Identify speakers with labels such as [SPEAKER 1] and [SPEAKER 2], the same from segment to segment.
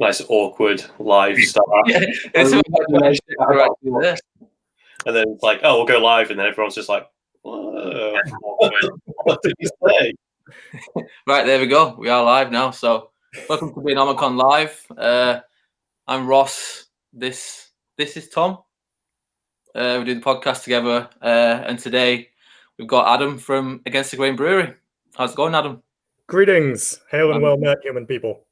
[SPEAKER 1] nice awkward live start.
[SPEAKER 2] Yeah,
[SPEAKER 1] and then it's like, oh, we'll go live, and then everyone's just like, whoa, what did you say?
[SPEAKER 2] Right, there we go. We are live now. So welcome to Beernomicon Live. I'm Ross. This is Tom. We do the podcast together, and today we've got Adam from Against The Grain Brewery. How's it going, Adam?
[SPEAKER 3] Greetings, hail and well met, human people.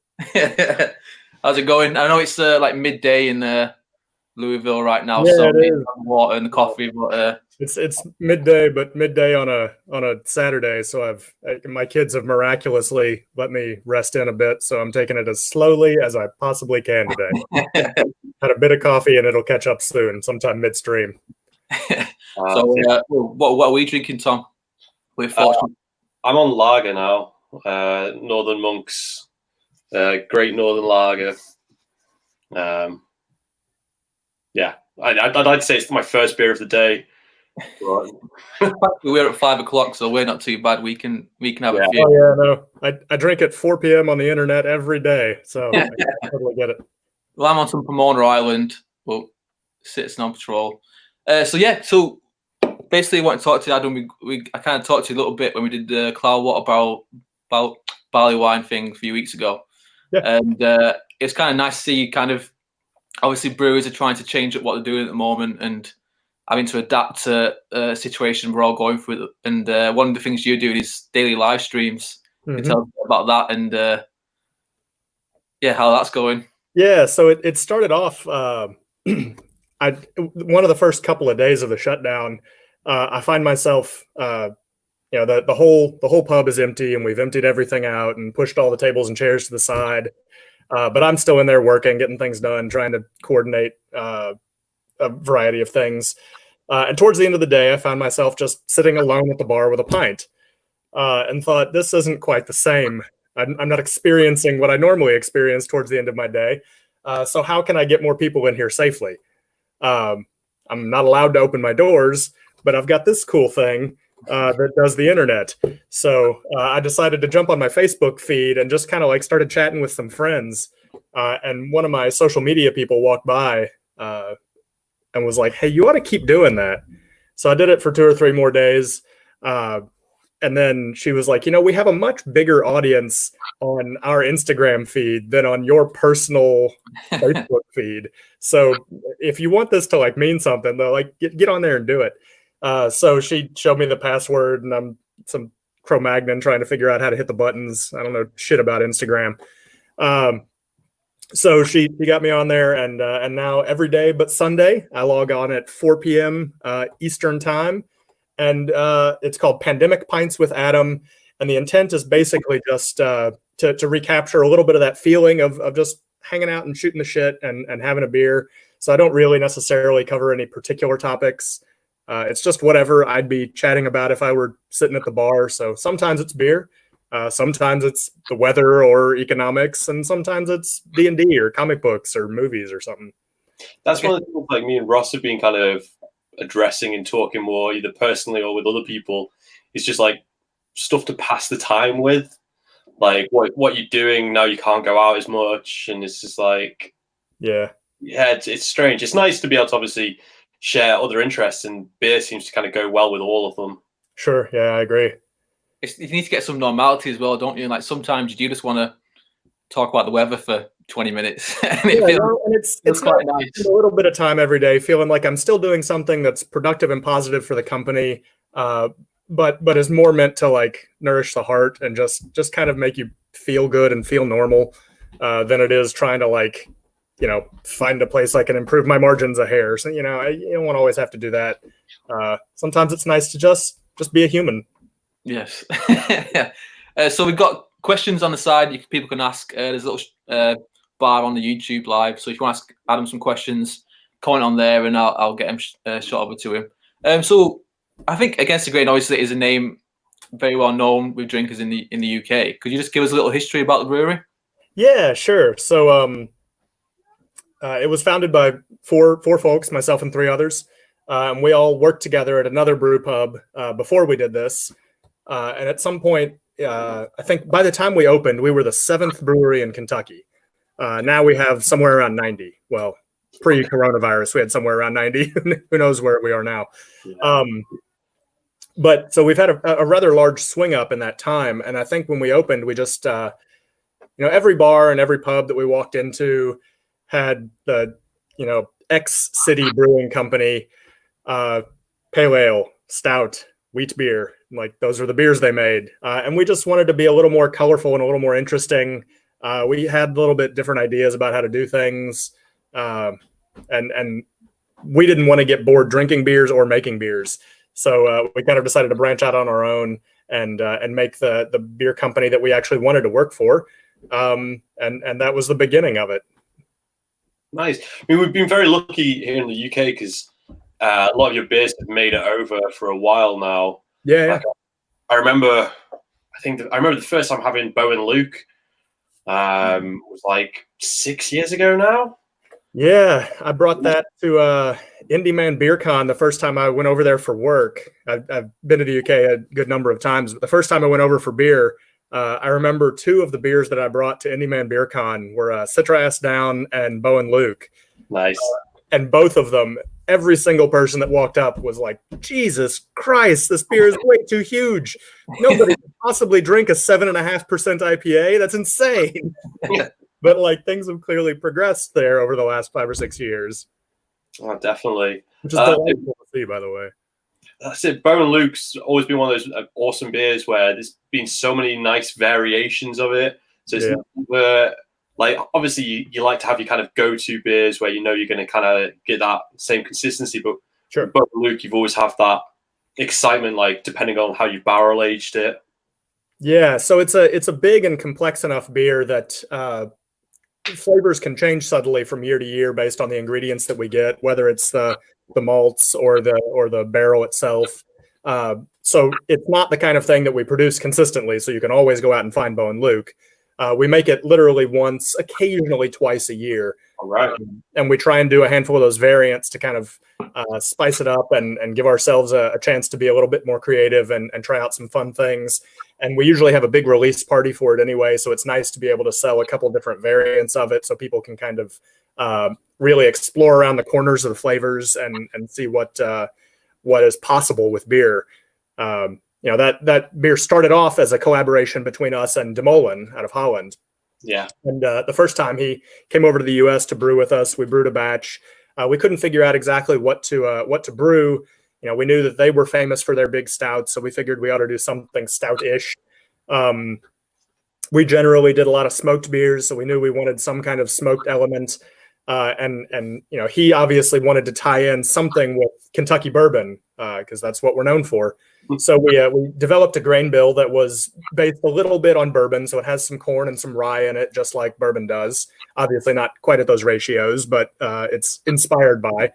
[SPEAKER 2] How's it going? I know it's like midday in Louisville right now,
[SPEAKER 3] Yeah,
[SPEAKER 2] so
[SPEAKER 3] it is.
[SPEAKER 2] water and coffee. But
[SPEAKER 3] it's midday, but midday on a Saturday. So my kids have miraculously let me rest in a bit, so I'm taking it as slowly as I possibly can today. Had a bit of coffee, and it'll catch up soon, sometime midstream.
[SPEAKER 2] So what are we drinking, Tom? We're fortunate.
[SPEAKER 1] I'm on lager now. Northern Monks, Great Northern Lager. Yeah, I'd like to say it's my first beer of the day.
[SPEAKER 2] We're at 5 o'clock, so we're not too bad. We can have a few.
[SPEAKER 3] Oh yeah, no, I drink at 4 p.m. on the internet every day, so I totally get it.
[SPEAKER 2] Well, I'm on some Pomona Island, but sitting on patrol. So basically, I want to talk to you, Adam. I kind of talked to you a little bit when we did the Cloudwater barley wine thing a few weeks ago.
[SPEAKER 3] Yeah.
[SPEAKER 2] And it's kind of nice to see kind of, obviously brewers are trying to change up what they're doing at the moment and having to adapt to a situation we're all going through. And one of the things you're doing is daily live streams. Can you tell us about that and how that's going? Yeah,
[SPEAKER 3] so it started off, one of the first couple of days of the shutdown, I find myself, the whole pub is empty, and we've emptied everything out and pushed all the tables and chairs to the side. But I'm still in there working, getting things done, trying to coordinate a variety of things. And towards the end of the day, I found myself just sitting alone at the bar with a pint, and thought, this isn't quite the same. I'm not experiencing what I normally experience towards the end of my day. So how can I get more people in here safely? I'm not allowed to open my doors, but I've got this cool thing that does the internet. So I decided to jump on my Facebook feed and just kind of like started chatting with some friends. And one of my social media people walked by and was like, hey, you ought to keep doing that. So I did it for 2 or 3 more days. And then she was like, we have a much bigger audience on our Instagram feed than on your personal Facebook feed. So if you want this to like mean something, though, like get on there and do it. So she showed me the password, and I'm some Cro-Magnon trying to figure out how to hit the buttons. I don't know shit about Instagram. So she got me on there, and now every day but Sunday, I log on at 4 p.m. Eastern time. And it's called Pandemic Pints with Adam. And the intent is basically just to recapture a little bit of that feeling of just hanging out and shooting the shit and having a beer. So I don't really necessarily cover any particular topics. It's just whatever I'd be chatting about if I were sitting at the bar. So sometimes it's beer. Sometimes it's the weather or economics. And sometimes it's D&D or comic books or movies or something.
[SPEAKER 1] That's one of the things like me and Ross have been kind of addressing and talking more either personally or with other people. It's just like stuff to pass the time with, like what you're doing now. You can't go out as much, and it's just like it's strange. It's nice to be able to obviously share other interests, and beer seems to kind of go well with all of them.
[SPEAKER 3] Sure, yeah, I agree.
[SPEAKER 2] You need to get some normality as well, don't you? Like sometimes you just want to talk about the weather for 20 minutes. And
[SPEAKER 3] it's quite nice. A little bit of time every day, feeling like I'm still doing something that's productive and positive for the company, but is more meant to like nourish the heart and just kind of make you feel good and feel normal than it is trying to like, find a place I can improve my margins a hair. So, you don't want to always have to do that. Sometimes it's nice to just be a human.
[SPEAKER 2] Yes. So we've got questions on the side people can ask. There's a little bar on the YouTube live. So if you want to ask Adam some questions, comment on there and I'll get him shot over to him. So I think Against The Grain obviously is a name very well known with drinkers in the UK. Could you just give us a little history about the brewery? Yeah,
[SPEAKER 3] sure. So it was founded by four folks, myself and 3 others. And we all worked together at another brew pub before we did this. And at some point, I think by the time we opened, we were the 7th brewery in Kentucky. Now we have somewhere around 90. Well, pre-coronavirus, we had somewhere around 90. Who knows where we are now?
[SPEAKER 1] Yeah.
[SPEAKER 3] But so we've had a rather large swing up in that time. And I think when we opened, we just, every bar and every pub that we walked into had the, X City Brewing Company, pale ale, stout, wheat beer. Like those were the beers they made. And we just wanted to be a little more colorful and a little more interesting. We had a little bit different ideas about how to do things. And we didn't want to get bored drinking beers or making beers. So we kind of decided to branch out on our own and make the beer company that we actually wanted to work for. And that was the beginning of it.
[SPEAKER 1] Nice. I mean, we've been very lucky here in the UK because a lot of your beers have made it over for a while now.
[SPEAKER 3] Yeah.
[SPEAKER 1] Like, I remember the first time having Bo and Luke was like 6 years ago now.
[SPEAKER 3] Yeah, I brought that to Indie Man Beer Con the first time I went over there for work. I've been to the UK a good number of times, but the first time I went over for beer, I remember two of the beers that I brought to Indie Man Beer Con were Citra Ass Down and Bo and Luke.
[SPEAKER 1] Nice. And
[SPEAKER 3] both of them, every single person that walked up was like, Jesus Christ, this beer is way too huge. Nobody could possibly drink a 7.5% IPA. That's insane. But like things have clearly progressed there over the last 5 or 6 years.
[SPEAKER 1] Oh, definitely.
[SPEAKER 3] Which is delightful to see, by the way.
[SPEAKER 1] That's it. Bo and Luke's always been one of those awesome beers where there's been so many nice variations of it. So it's never, like, obviously you like to have your kind of go-to beers where you know you're going to kind of get that same consistency. But
[SPEAKER 3] sure,
[SPEAKER 1] Bo and Luke, you've always have that excitement, like depending on how you barrel aged it.
[SPEAKER 3] Yeah, so it's a big and complex enough beer that flavors can change subtly from year to year based on the ingredients that we get, whether it's the malts or the barrel itself. So it's not the kind of thing that we produce consistently. So you can always go out and find Bo and Luke. We make it literally once, occasionally twice a year.
[SPEAKER 1] All right.
[SPEAKER 3] And we try and do a handful of those variants to kind of spice it up and give ourselves a chance to be a little bit more creative and try out some fun things. And we usually have a big release party for it anyway. So it's nice to be able to sell a couple different variants of it so people can kind of really explore around the corners of the flavors and see what is possible with beer. That beer started off as a collaboration between us and De Molen out of Holland.
[SPEAKER 1] Yeah.
[SPEAKER 3] And the first time he came over to the US to brew with us, we brewed a batch. We couldn't figure out exactly what to brew. We knew that they were famous for their big stouts, so we figured we ought to do something stout-ish. We generally did a lot of smoked beers, so we knew we wanted some kind of smoked element. And he obviously wanted to tie in something with Kentucky bourbon because that's what we're known for. So we developed a grain bill that was based a little bit on bourbon, so it has some corn and some rye in it, just like bourbon does. Obviously not quite at those ratios, but it's inspired by.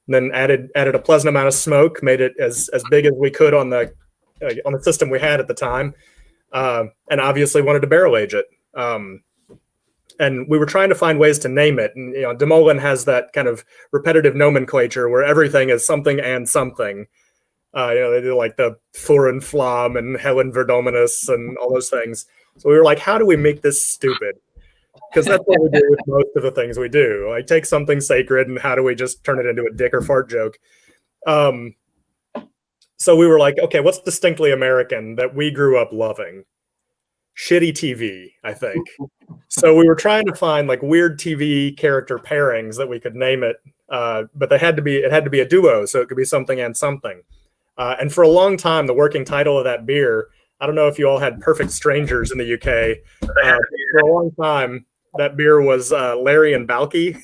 [SPEAKER 3] Then added a pleasant amount of smoke, made it as big as we could on the system we had at the time, and obviously wanted to barrel age it. And we were trying to find ways to name it. And De Molen has that kind of repetitive nomenclature where everything is something and something. They do like the Foreign Flam and Helen Verdominus and all those things. So we were like, how do we make this stupid? Because that's what we do with most of the things we do. Like take something sacred and how do we just turn it into a dick or fart joke? So we were like, okay, what's distinctly American that we grew up loving? Shitty TV, I think. So we were trying to find like weird TV character pairings that we could name it, but it had to be a duo, so it could be something and something. And for a long time, the working title of that beer, I don't know if you all had Perfect Strangers in the UK. For a long time, that beer was Larry and Balky,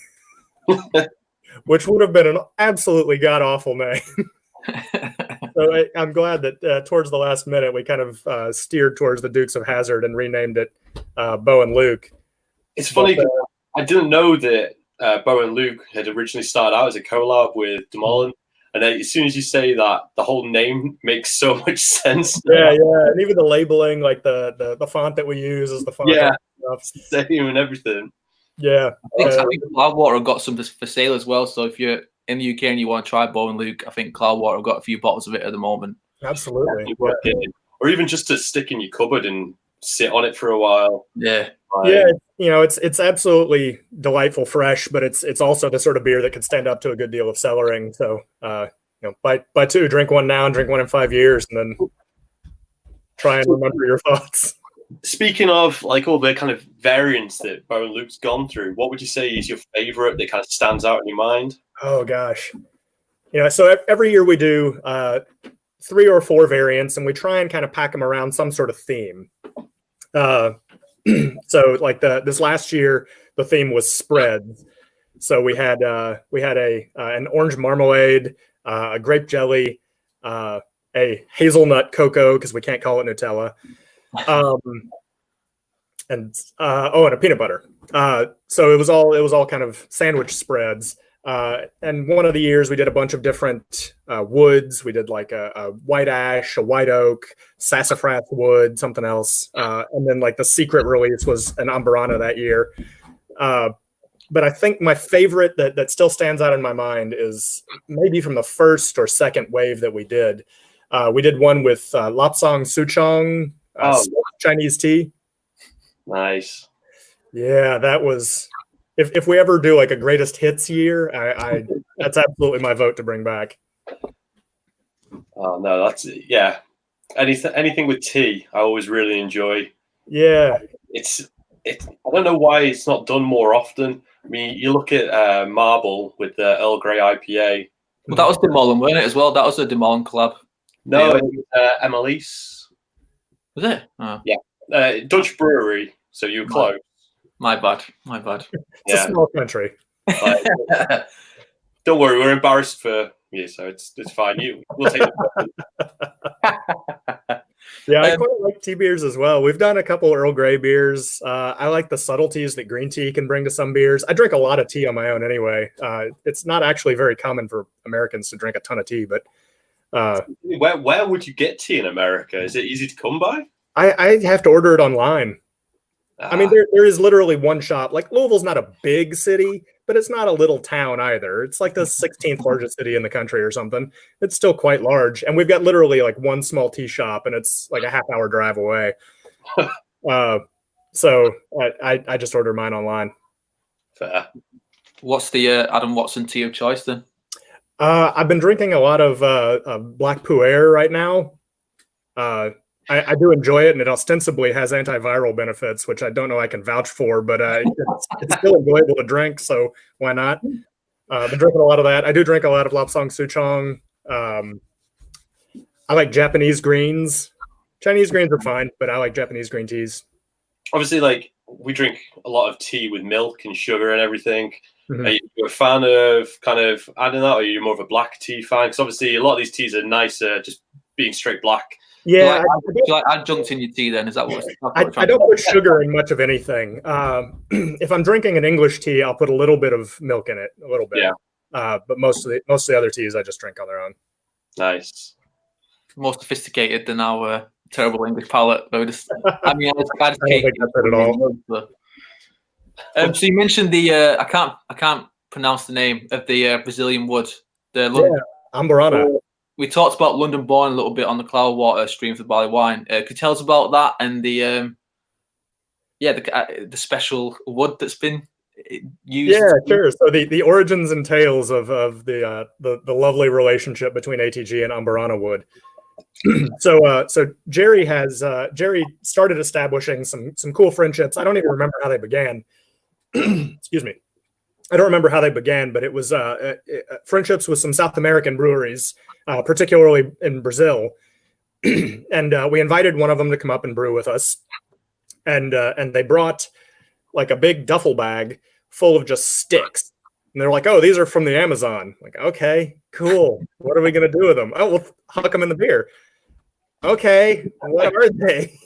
[SPEAKER 3] which would have been an absolutely god-awful name. So I'm glad that towards the last minute, we kind of steered towards the Dukes of Hazzard and renamed it Bo and Luke.
[SPEAKER 1] It's funny, I didn't know that Bo and Luke had originally started out as a collab with De Molen. And then as soon as you say that, the whole name makes so much sense.
[SPEAKER 3] Yeah. And even the labeling, like the font that we use is the font.
[SPEAKER 1] Yeah, same and everything.
[SPEAKER 3] Yeah.
[SPEAKER 2] I think Cloudwater have got some for sale as well. So if you're in the UK and you want to try Bo and Luke, I think Cloudwater have got a few bottles of it at the moment.
[SPEAKER 3] Absolutely.
[SPEAKER 1] Yeah. Or even just to stick in your cupboard and sit on it for a while.
[SPEAKER 2] Yeah.
[SPEAKER 3] Yeah, it's absolutely delightful fresh, but it's also the sort of beer that could stand up to a good deal of cellaring. So buy two, drink one now and drink one in 5 years, and then try and remember your thoughts.
[SPEAKER 1] Speaking of like all the kind of variants that Bo and Luke's gone through, what would you say is your favorite that kind of stands out in your mind?
[SPEAKER 3] Oh gosh. So every year we do 3 or 4 variants, and we try and kind of pack them around some sort of theme. So like this last year, the theme was spreads. So we had an orange marmalade, a grape jelly, a hazelnut cocoa because we can't call it Nutella, and a peanut butter. So it was all kind of sandwich spreads. And one of the years we did a bunch of different woods. We did like a white ash, a white oak, sassafras wood, something else. And then like the secret release was an Burana that year. But I think my favorite that still stands out in my mind is maybe from the first or second wave that we did. We did one with Lapsang Souchong Chinese tea.
[SPEAKER 1] Nice.
[SPEAKER 3] Yeah, that was... If we ever do like a greatest hits year, I that's absolutely my vote to bring back.
[SPEAKER 1] Oh no, that's anything with tea, I always really enjoy.
[SPEAKER 3] Yeah,
[SPEAKER 1] it's I don't know why it's not done more often. I mean, you look at Marble with the Earl Grey IPA.
[SPEAKER 2] Well, that was Demolin, wasn't it, as well? That was a Demolin collab.
[SPEAKER 1] No, it was Emelise.
[SPEAKER 2] Was it? Oh.
[SPEAKER 1] Yeah, Dutch brewery. So you were close.
[SPEAKER 2] My bad.
[SPEAKER 3] It's a small country.
[SPEAKER 1] Don't worry, we're embarrassed for you, so it's fine. We'll take it.
[SPEAKER 3] Yeah, I quite like tea beers as well. We've done a couple Earl Grey beers. I like the subtleties that green tea can bring to some beers. I drink a lot of tea on my own anyway. It's not actually very common for Americans to drink a ton of tea, but
[SPEAKER 1] where would you get tea in America? Is it easy to come by?
[SPEAKER 3] I have to order it online. I mean, there is literally one shop. Like Louisville's not a big city, but it's not a little town either. It's like the 16th largest city in the country or something. It's still quite large. And we've got literally like one small tea shop, and it's like a half-hour drive away. So I just order mine online.
[SPEAKER 1] Fair.
[SPEAKER 2] What's the Adam Watson tea of choice then?
[SPEAKER 3] I've been drinking a lot of Black Pu'er right now. I do enjoy it, and it ostensibly has antiviral benefits, which I don't know I can vouch for, but it's still enjoyable to drink, so why not? Been drinking a lot of that. I do drink a lot of Lapsang Souchong. I like Japanese greens. Chinese greens are fine, but I like Japanese green teas.
[SPEAKER 1] Obviously, like we drink a lot of tea with milk and sugar and everything.
[SPEAKER 3] Mm-hmm.
[SPEAKER 1] Are you a fan of kind of adding that, or are you more of a black tea fan? Because obviously a lot of these teas are nicer just being straight black.
[SPEAKER 3] Yeah,
[SPEAKER 2] do you like adjunct in your tea then? Is that what?
[SPEAKER 3] I don't put sugar in much of anything. If I'm drinking an English tea, I'll put a little bit of milk in it, a little bit. Yeah. But most of the other teas I just drink on their own.
[SPEAKER 1] Nice.
[SPEAKER 2] More sophisticated than our terrible English palate. I just
[SPEAKER 3] I don't think that's it at all.
[SPEAKER 2] So you mentioned the I can't pronounce the name of the Brazilian wood.
[SPEAKER 3] Burana.
[SPEAKER 2] We talked about London Born a little bit on the Cloudwater stream for the Barley Wine. Could you tell us about that and the special wood that's been used? Yeah,
[SPEAKER 3] sure. So the origins and tales of the lovely relationship between ATG and Burana Wood. So Jerry started establishing some cool friendships. I don't even remember how they began. Excuse me. I don't remember how they began, but it was friendships with some South American breweries, particularly in Brazil. And we invited one of them to come up and brew with us. And they brought like a big duffel bag full of just sticks. And they're like, "Oh, these are from the Amazon." Like, okay, cool. What are we going to do with them? Oh, we'll huck them in the beer. Okay, what are they?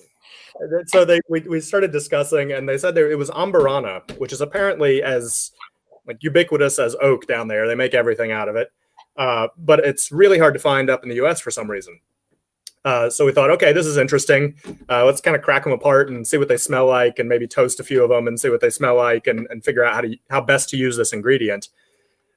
[SPEAKER 3] So we started discussing, and they said it was Burana, which is apparently as like ubiquitous as oak down there. They make everything out of it. But it's really hard to find up in the US for some reason. So we thought, okay, this is interesting. Let's kind of crack them apart and see what they smell like, and maybe toast a few of them and see what they smell like, and figure out how best to use this ingredient.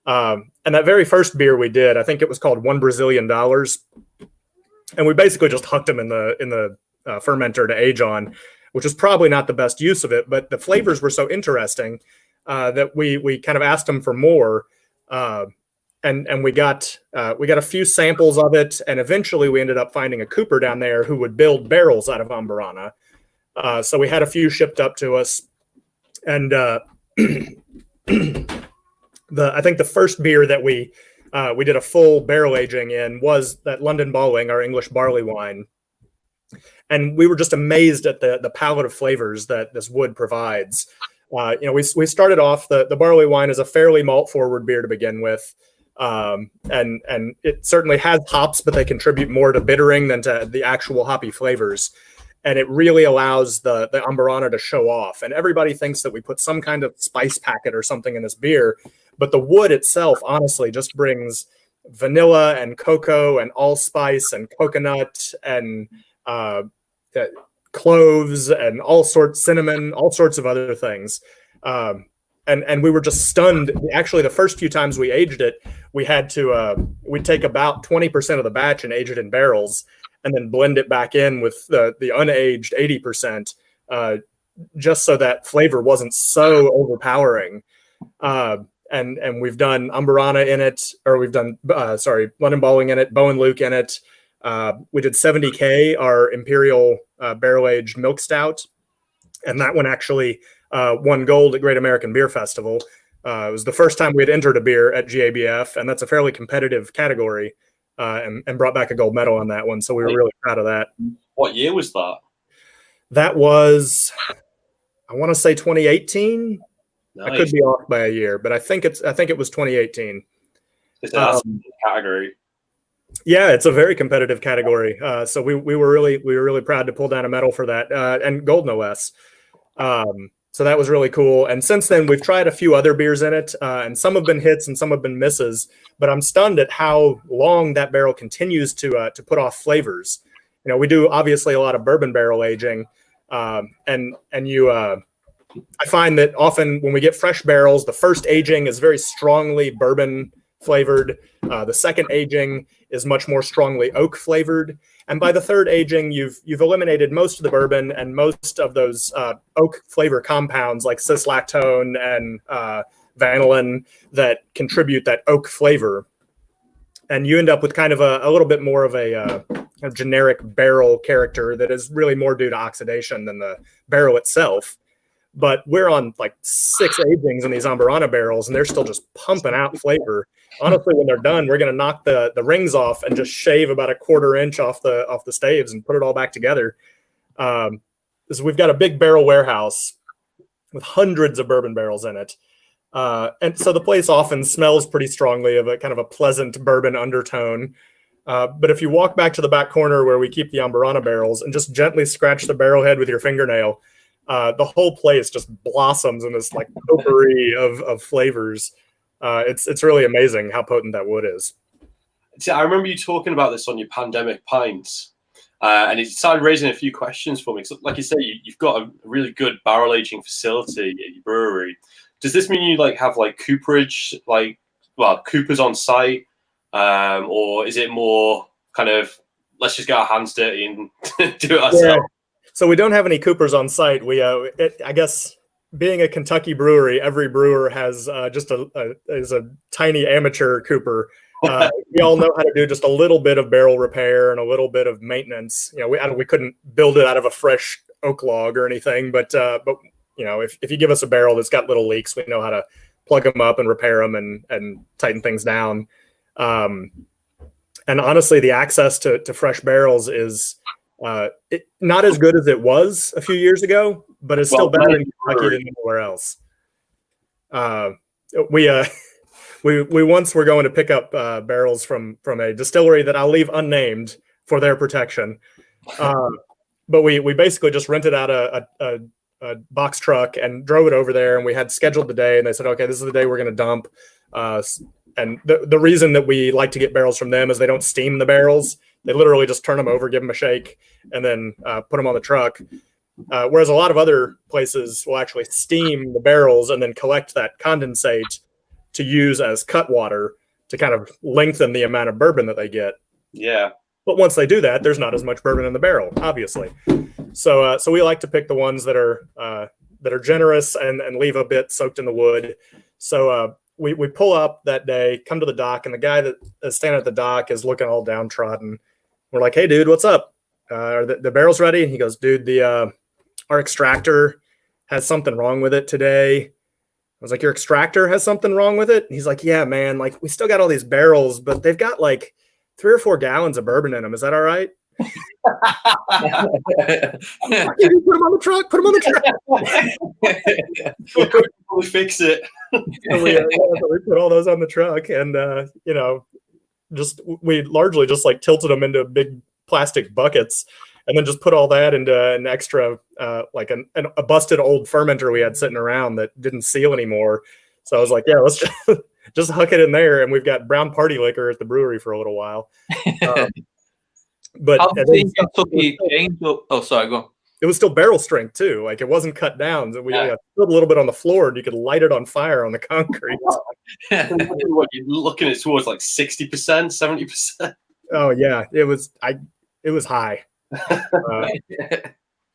[SPEAKER 3] And that very first beer we did, I think it was called $1 Brazilian. And we basically just hucked them in the fermenter to age on. which is probably not the best use of it, but the flavors were so interesting that we kind of asked them for more. And we got a few samples of it, and eventually we ended up finding a cooper down there who would build barrels out of Burana. So we had a few shipped up to us, and I think the first beer that we did a full barrel aging in was that London Balling, our English barley wine, and we were just amazed at the palette of flavors that this wood provides. We started off the barley wine as a fairly malt forward beer to begin with. And it certainly has hops, but they contribute more to bittering than to the actual hoppy flavors. And it really allows the Burana to show off. And everybody thinks that we put some kind of spice packet or something in this beer, but the wood itself honestly just brings vanilla and cocoa and allspice and coconut and cloves and cinnamon, all sorts of other things. And we were just stunned. Actually, the first few times we aged it, we had to we'd take about 20% of the batch and age it in barrels, and then blend it back in with the unaged 80%, just so that flavor wasn't so overpowering. And we've done Burana in it, or we've done London Balling in it, Bow and Luke in it. We did 70K, our Imperial barrel aged milk stout, and that one actually won gold at Great American Beer Festival. It was the first time we had entered a beer at GABF, and that's a fairly competitive category, and brought back a gold medal on that one. So we were really proud of that.
[SPEAKER 1] What year was that?
[SPEAKER 3] That was, I want to say 2018.
[SPEAKER 1] Nice.
[SPEAKER 3] I could be off by a year, but I think it was 2018.
[SPEAKER 1] It's a category.
[SPEAKER 3] Yeah, it's a very competitive category. So we were really proud to pull down a medal for that, and gold no less. So that was really cool. And since then, we've tried a few other beers in it, and some have been hits and some have been misses. But I'm stunned at how long that barrel continues to put off flavors. We do obviously a lot of bourbon barrel aging, and I find that often when we get fresh barrels, the first aging is very strongly bourbon flavored. The second aging is much more strongly oak flavored. And by the third aging, you've eliminated most of the bourbon and most of those oak flavor compounds like cis-lactone and vanillin that contribute that oak flavor. And you end up with kind of a little bit more of a generic barrel character that is really more due to oxidation than the barrel itself. But we're on like 6 agings in these Burana barrels, and they're still just pumping out flavor. Honestly, when they're done, we're going to knock the rings off and just shave about a 1/4 inch off the staves and put it all back together. So we've got a big barrel warehouse with hundreds of bourbon barrels in it. And so the place often smells pretty strongly of a kind of a pleasant bourbon undertone. But if you walk back to the back corner where we keep the Burana barrels and just gently scratch the barrel head with your fingernail, the whole place just blossoms in this like potpourri of flavors. It's really amazing how potent that wood is.
[SPEAKER 1] See, I remember you talking about this on your pandemic pints, and it started raising a few questions for me. So, like you say, you've got a really good barrel aging facility at your brewery. Does this mean you have cooperage, coopers on site, or is it more kind of let's just get our hands dirty and do it ourselves?
[SPEAKER 3] Yeah. So we don't have any coopers on site. I guess being a Kentucky brewery, every brewer has just a tiny amateur cooper. We all know how to do just a little bit of barrel repair and a little bit of maintenance. We couldn't build it out of a fresh oak log or anything, but if you give us a barrel that's got little leaks, we know how to plug them up and repair them and tighten things down. And honestly, the access to fresh barrels is not as good as it was a few years ago, but it's still better in Kentucky than anywhere else. We once were going to pick up barrels from a distillery that I'll leave unnamed for their protection. But we basically just rented out a box truck and drove it over there, and we had scheduled the day, and they said, okay, this is the day we're going to dump. And the reason that we like to get barrels from them is they don't steam the barrels. They literally just turn them over, give them a shake, and then put them on the truck. Whereas a lot of other places will actually steam the barrels and then collect that condensate to use as cut water to kind of lengthen the amount of bourbon that they get.
[SPEAKER 1] Yeah.
[SPEAKER 3] But once they do that, there's not as much bourbon in the barrel, obviously. So we like to pick the ones that are generous and leave a bit soaked in the wood. So we pull up that day, come to the dock, and the guy that is standing at the dock is looking all downtrodden. We're like, "Hey, dude, what's up? Are the barrels ready?" And he goes, "Dude, our extractor has something wrong with it today." I was like, "Your extractor has something wrong with it?" And he's like, "Yeah, man. Like, we still got all these barrels, but they've got like 3 or 4 gallons of bourbon in them. Is that all right?" Put them on the truck. Put them on the truck.
[SPEAKER 1] We'll fix it.
[SPEAKER 3] So we put all those on the truck, and we largely just like tilted them into big plastic buckets, and then just put all that into an extra like a busted old fermenter we had sitting around that didn't seal anymore. So I was like, "Yeah, let's just huck it in there," and we've got brown party liquor at the brewery for a little while. But
[SPEAKER 2] oh, sorry, go on.
[SPEAKER 3] It was still barrel strength too. Like, it wasn't cut down. So we spilled a little bit on the floor, and you could light it on fire on the concrete.
[SPEAKER 1] What you're looking at towards like 60%, 70%.
[SPEAKER 3] Oh yeah, it was high.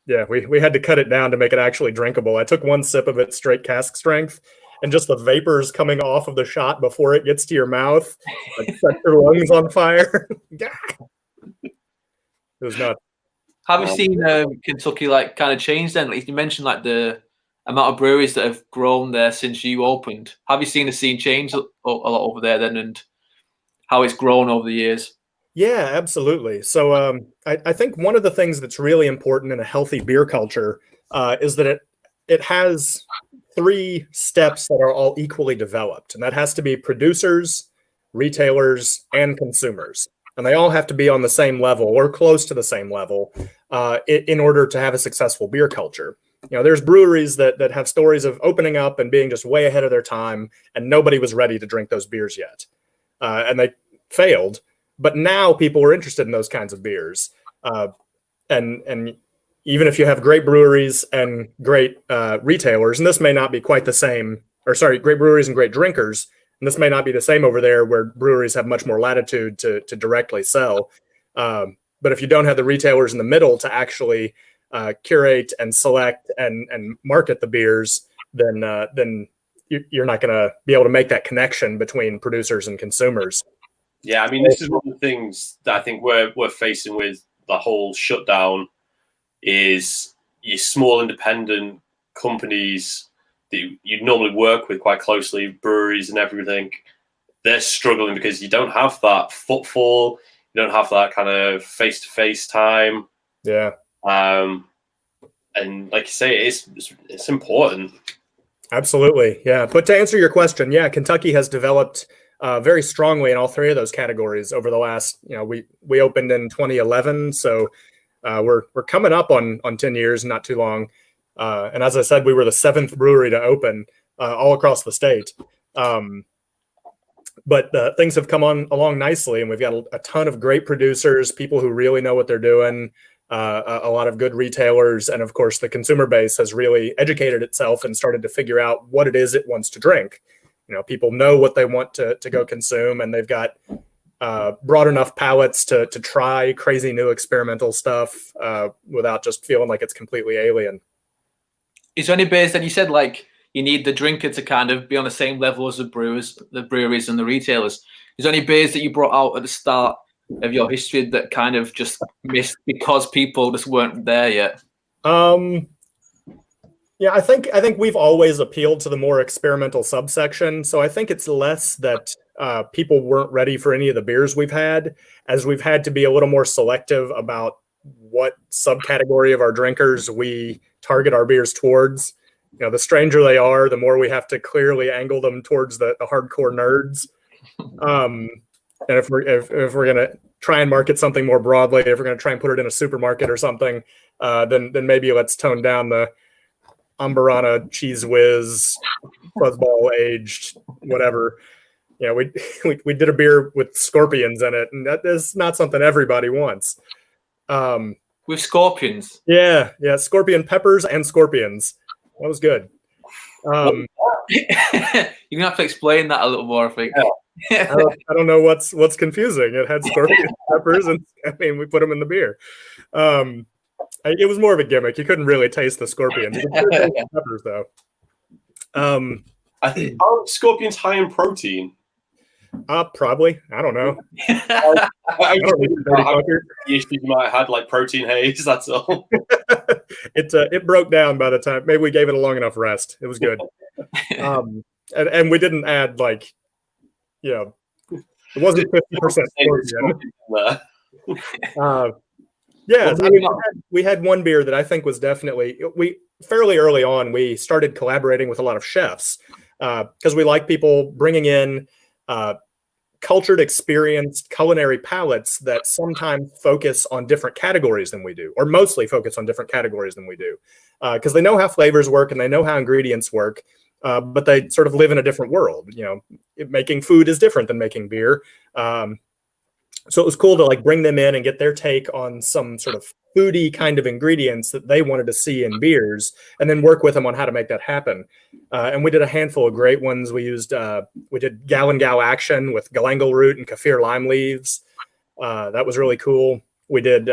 [SPEAKER 3] Yeah, we had to cut it down to make it actually drinkable. I took one sip of it straight cask strength, and just the vapors coming off of the shot before it gets to your mouth like set your lungs on fire. It was nuts.
[SPEAKER 2] Have you seen Kentucky like kind of change then? Like, you mentioned like the amount of breweries that have grown there since you opened. Have you seen the scene change a lot over there then, and how it's grown over the years?
[SPEAKER 3] Yeah, absolutely. So I think one of the things that's really important in a healthy beer culture is that it has 3 steps that are all equally developed, and that has to be producers, retailers, and consumers. And they all have to be on the same level or close to the same level in order to have a successful beer culture. There's breweries that have stories of opening up and being just way ahead of their time, and nobody was ready to drink those beers yet. And they failed. But now people are interested in those kinds of beers. And even if you have great breweries and great retailers, and this may not be quite the same, great breweries and great drinkers, and this may not be the same over there where breweries have much more latitude to directly sell. But if you don't have the retailers in the middle to actually curate and select and market the beers, then you're not going to be able to make that connection between producers and consumers.
[SPEAKER 1] Yeah, I mean, this is one of the things that I think we're facing with the whole shutdown is your small independent companies that you normally work with quite closely, breweries and everything. They're struggling because you don't have that footfall, you don't have that kind of face-to-face time.
[SPEAKER 3] Yeah.
[SPEAKER 1] And like you say, it's important.
[SPEAKER 3] Absolutely, yeah. But to answer your question, yeah, Kentucky has developed very strongly in all 3 of those categories over the last, we opened in 2011, so we're coming up on 10 years, not too long. And as I said, we were the 7th brewery to open all across the state. But things have come along nicely, and we've got a ton of great producers, people who really know what they're doing, a lot of good retailers, and of course the consumer base has really educated itself and started to figure out what it is it wants to drink. People know what they want to go consume, and they've got broad enough palates to try crazy new experimental stuff without just feeling like it's completely alien.
[SPEAKER 2] Is there any beers that you said like you need the drinker to kind of be on the same level as the breweries and the retailers? Is there any beers that you brought out at the start of your history that kind of just missed because people just weren't there yet?
[SPEAKER 3] Yeah, I think we've always appealed to the more experimental subsection. So I think it's less that people weren't ready for any of the beers we've had, as we've had to be a little more selective about what subcategory of our drinkers we target our beers towards. The stranger they are, the more we have to clearly angle them towards the hardcore nerds. And if we're going to try and market something more broadly, if we're going to try and put it in a supermarket or something, then maybe let's tone down the Burana Cheese Whiz, Fuzzball aged, whatever. We did a beer with scorpions in it, and that is not something everybody wants.
[SPEAKER 2] With scorpions?
[SPEAKER 3] Yeah, scorpion peppers and scorpions. That was good.
[SPEAKER 2] You're gonna have to explain that a little more, I think.
[SPEAKER 3] I don't know what's confusing. It had scorpion peppers, and we put them in the beer. It was more of a gimmick. You couldn't really taste the scorpions. You could taste the peppers, though.
[SPEAKER 1] I think aren't scorpions high in protein?
[SPEAKER 3] Probably. I don't know.
[SPEAKER 1] I
[SPEAKER 3] don't
[SPEAKER 1] think
[SPEAKER 3] know, dirty fucker.
[SPEAKER 1] the issues you might have had, like protein haze. That's all.
[SPEAKER 3] It broke down by the time. Maybe we gave it a long enough rest. It was good. And we didn't add like, it wasn't 50% scorpion. Yeah, I mean, we had one beer that I think was definitely fairly early on. We started collaborating with a lot of chefs because we like people bringing in cultured, experienced culinary palates that sometimes focus on different categories than we do, or mostly focus on different categories than we do, because they know how flavors work and they know how ingredients work, but they sort of live in a different world. Making food is different than making beer. So it was cool to like bring them in and get their take on some sort of foodie kind of ingredients that they wanted to see in beers, and then work with them on how to make that happen. And we did a handful of great ones. We did Gal and Gal Action with galangal root and kaffir lime leaves. That was really cool. We did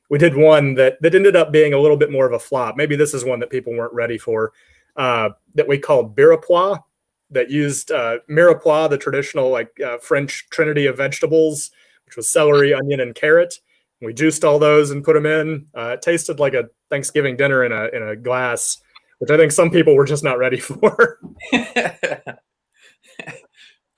[SPEAKER 3] one that ended up being a little bit more of a flop. Maybe this is one that people weren't ready for, that we called Beernomicon, that used mirepoix, the traditional French trinity of vegetables, which was celery, onion, and carrot. We juiced all those and put them in. It tasted like a Thanksgiving dinner in a glass, which I think some people were just not ready for.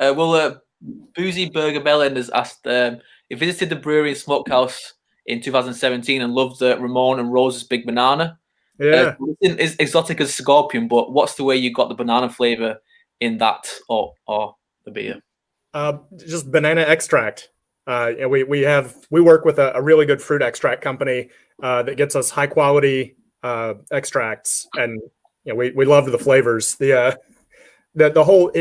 [SPEAKER 2] Boozy Burger Bellend has asked, he visited the brewery and smokehouse in 2017 and loved Ramon and Rose's Big Banana.
[SPEAKER 3] Yeah.
[SPEAKER 2] It isn't as exotic as Scorpion, but what's the way you got the banana flavor in that or the beer?
[SPEAKER 3] Just banana extract. We work with a really good fruit extract company that gets us high quality extracts, and we loved the flavors. The whole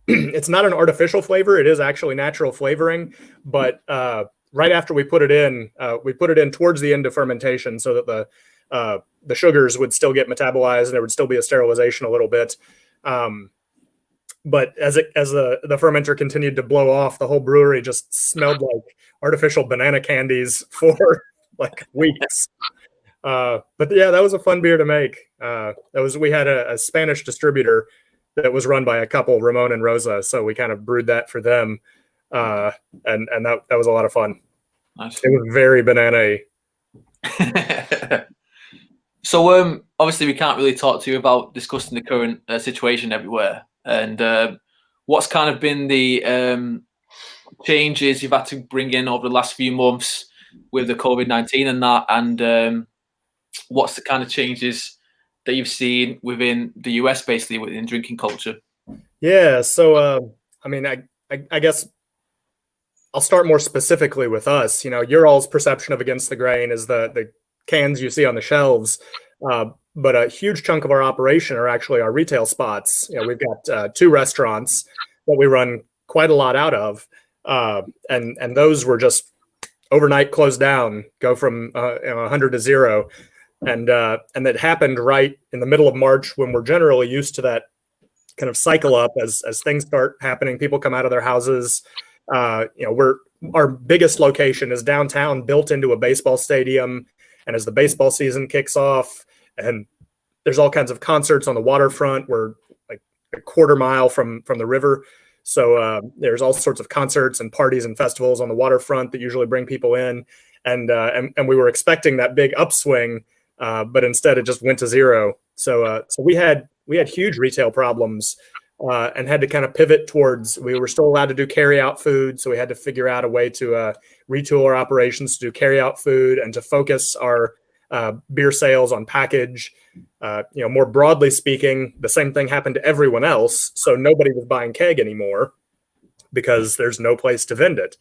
[SPEAKER 3] it's not an artificial flavor; it is actually natural flavoring. But right after we put it in towards the end of fermentation, so that the sugars would still get metabolized and there would still be a sterilization a little bit. But as the fermenter continued to blow off, the whole brewery just smelled like artificial banana candies for like weeks. But yeah, that was a fun beer to make. We had a Spanish distributor that was run by a couple, Ramon and Rosa, so we kind of brewed that for them, and that was a lot of fun.
[SPEAKER 2] Nice.
[SPEAKER 3] It was very banana-y.
[SPEAKER 2] So obviously we can't really talk to you about discussing the current situation everywhere. And what's kind of been the changes you've had to bring in over the last few months with the COVID-19 and that, and what's the kind of changes that you've seen within the US, basically within drinking culture?
[SPEAKER 3] Yeah, so I mean, I guess I'll start more specifically with us. Your all's perception of Against the Grain is the cans you see on the shelves. But a huge chunk of our operation are actually our retail spots. We've got 2 restaurants that we run quite a lot out of, and those were just overnight closed down, go from 100 to 0, and that happened right in the middle of March, when we're generally used to that kind of cycle up as things start happening. People come out of their houses. Our biggest location is downtown, built into a baseball stadium, and as the baseball season kicks off, and there's all kinds of concerts on the waterfront. We're like a quarter mile from the river. So there's all sorts of concerts and parties and festivals on the waterfront that usually bring people in. And we were expecting that big upswing, but instead it just went to 0. So we had huge retail problems, and had to kind of pivot towards, we were still allowed to do carry out food. So we had to figure out a way to retool our operations to do carry out food and to focus our beer sales on package. More broadly speaking, the same thing happened to everyone else. So nobody was buying keg anymore because there's no place to vend it.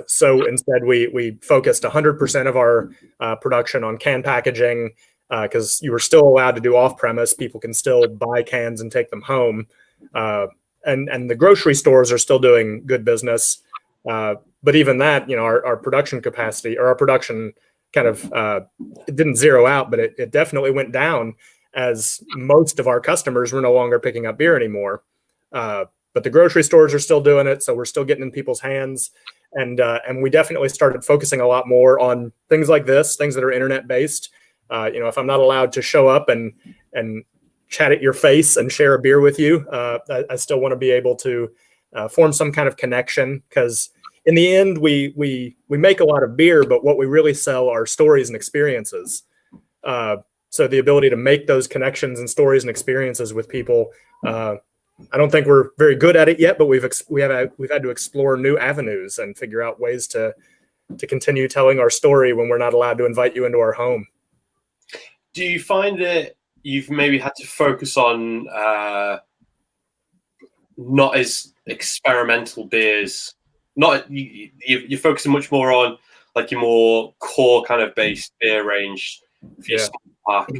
[SPEAKER 3] So instead we focused 100% of our production on can packaging, because you were still allowed to do off premise. People can still buy cans and take them home. And the grocery stores are still doing good business. But even that, our production capacity, or our production kind of it didn't zero out, but it definitely went down, as most of our customers were no longer picking up beer anymore. But the grocery stores are still doing it, so we're still getting in people's hands. And we definitely started focusing a lot more on things like this, things that are internet based. If I'm not allowed to show up and chat at your face and share a beer with you, I still want to be able to form some kind of connection, because in the end, we make a lot of beer, but what we really sell are stories and experiences. So the ability to make those connections and stories and experiences with people, I don't think we're very good at it yet, but we've had to explore new avenues and figure out ways to continue telling our story when we're not allowed to invite you into our home.
[SPEAKER 1] Do you find that you've maybe had to focus on not as experimental beers? You're focusing much more on like your more core kind of based beer range for your pack.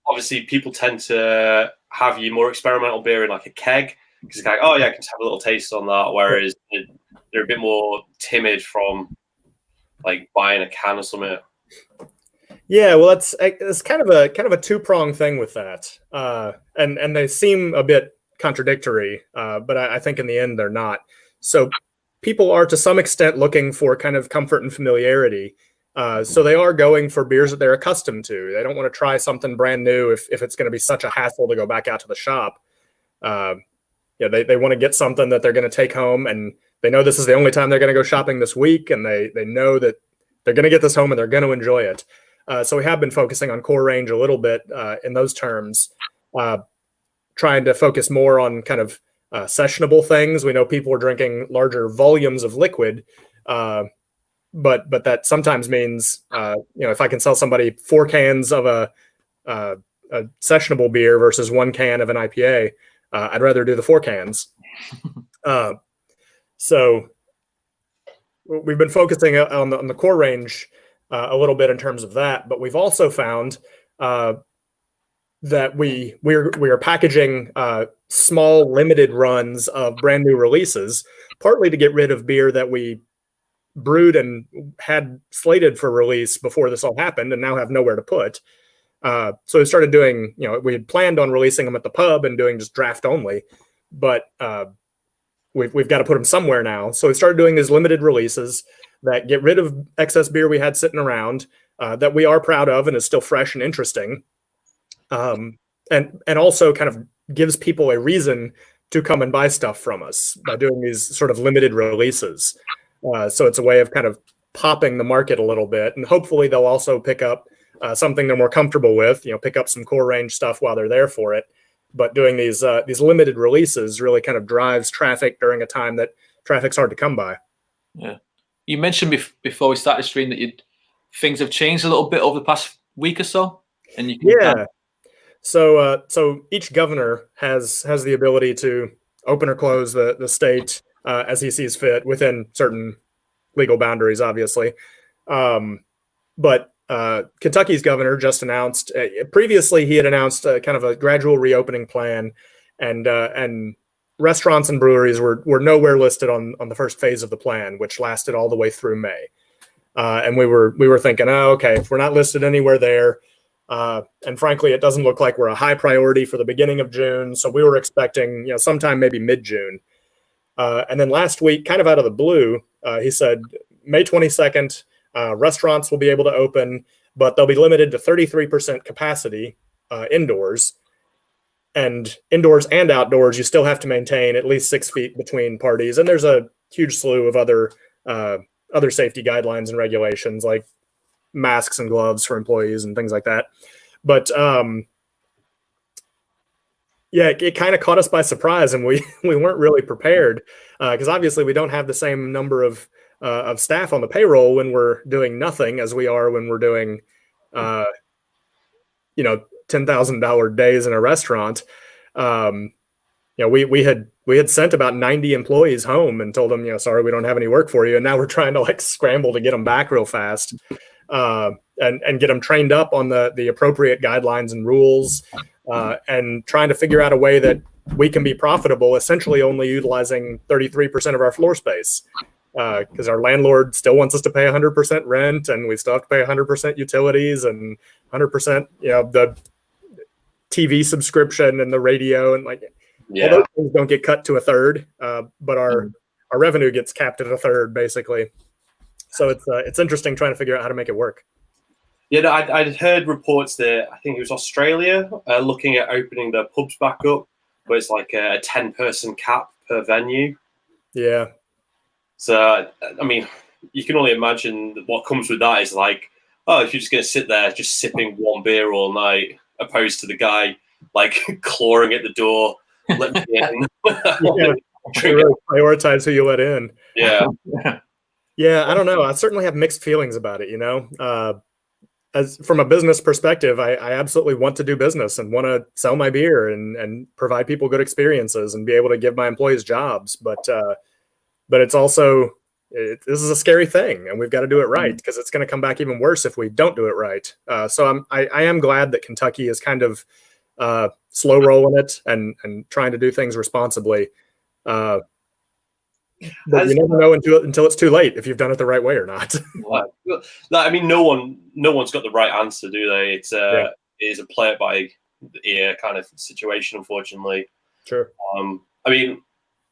[SPEAKER 1] Obviously, people tend to have your more experimental beer in like a keg, because it's like, oh yeah, I can just have a little taste on that. Whereas they're a bit more timid from like buying a can or something.
[SPEAKER 3] Yeah, well, it's kind of a two-pronged thing with that, and they seem a bit contradictory, but I think in the end they're not. So people are to some extent looking for kind of comfort and familiarity. So they are going for beers that they're accustomed to. They don't want to try something brand new if it's going to be such a hassle to go back out to the shop. They want to get something that they're going to take home, and they know this is the only time they're going to go shopping this week, and they know that they're going to get this home and they're going to enjoy it. So we have been focusing on core range a little bit in those terms, trying to focus more on kind of sessionable things. We know people are drinking larger volumes of liquid, but that sometimes means, if I can sell somebody 4 cans of a sessionable beer versus 1 can of an IPA, I'd rather do the 4 cans. So we've been focusing on the core range a little bit in terms of that, but we've also found that we are packaging small limited runs of brand new releases, partly to get rid of beer that we brewed and had slated for release before this all happened and now have nowhere to put. So we started doing, we had planned on releasing them at the pub and doing just draft only, but we've got to put them somewhere now. So we started doing these limited releases that get rid of excess beer we had sitting around, that we are proud of and is still fresh and interesting. And also kind of gives people a reason to come and buy stuff from us by doing these sort of limited releases. So it's a way of kind of popping the market a little bit, and hopefully they'll also pick up something they're more comfortable with, pick up some core range stuff while they're there for it. But doing these limited releases really kind of drives traffic during a time that traffic's hard to come by.
[SPEAKER 2] Yeah. You mentioned before we started the stream that things have changed a little bit over the past week or so. And you can
[SPEAKER 3] So each governor has the ability to open or close the state as he sees fit within certain legal boundaries, obviously. But Kentucky's governor just announced, previously he had announced kind of a gradual reopening plan, and restaurants and breweries were nowhere listed on the first phase of the plan, which lasted all the way through May. And we were thinking, okay, if we're not listed anywhere there, and frankly, it doesn't look like we're a high priority for the beginning of June. So we were expecting, sometime maybe mid-June. And then last week, kind of out of the blue, he said, May 22nd, restaurants will be able to open, but they'll be limited to 33% capacity indoors. And indoors and outdoors, you still have to maintain at least 6 feet between parties. And there's a huge slew of other safety guidelines and regulations, like masks and gloves for employees and things like that. But it kind of caught us by surprise, and we weren't really prepared, because obviously we don't have the same number of staff on the payroll when we're doing nothing as we are when we're doing $10,000 days in a restaurant. We had sent about 90 employees home and told them, sorry, we don't have any work for you. And now we're trying to scramble to get them back real fast, and get them trained up on the appropriate guidelines and rules, and trying to figure out a way that we can be profitable, essentially only utilizing 33% of our floor space. Because our landlord still wants us to pay 100% rent, and we still have to pay 100% utilities and 100%, the TV subscription and the radio, and all those things don't get cut to a third. But our our revenue gets capped at a third, basically. So it's interesting trying to figure out how to make it work.
[SPEAKER 1] Yeah, no, I'd heard reports that I think it was Australia looking at opening their pubs back up, but it's like a 10-person cap per venue.
[SPEAKER 3] Yeah.
[SPEAKER 1] So, I mean, you can only imagine what comes with that is like, oh, if you're just going to sit there just sipping one beer all night, opposed to the guy like clawing at the door, let me in.
[SPEAKER 3] Yeah. Really prioritize who you let in.
[SPEAKER 1] Yeah.
[SPEAKER 3] Yeah, I don't know. I certainly have mixed feelings about it, you know. As from a business perspective, I absolutely want to do business and want to sell my beer and provide people good experiences and be able to give my employees jobs. But it's also this is a scary thing, and we've got to do it right because it's going to come back even worse if we don't do it right. So I am glad that Kentucky is kind of slow rolling it and trying to do things responsibly. But you never know until it's too late if you've done it the right way or not.
[SPEAKER 1] I mean, no one's got the right answer, do they? It is a play it by the ear kind of situation, unfortunately.
[SPEAKER 3] Sure.
[SPEAKER 1] I mean,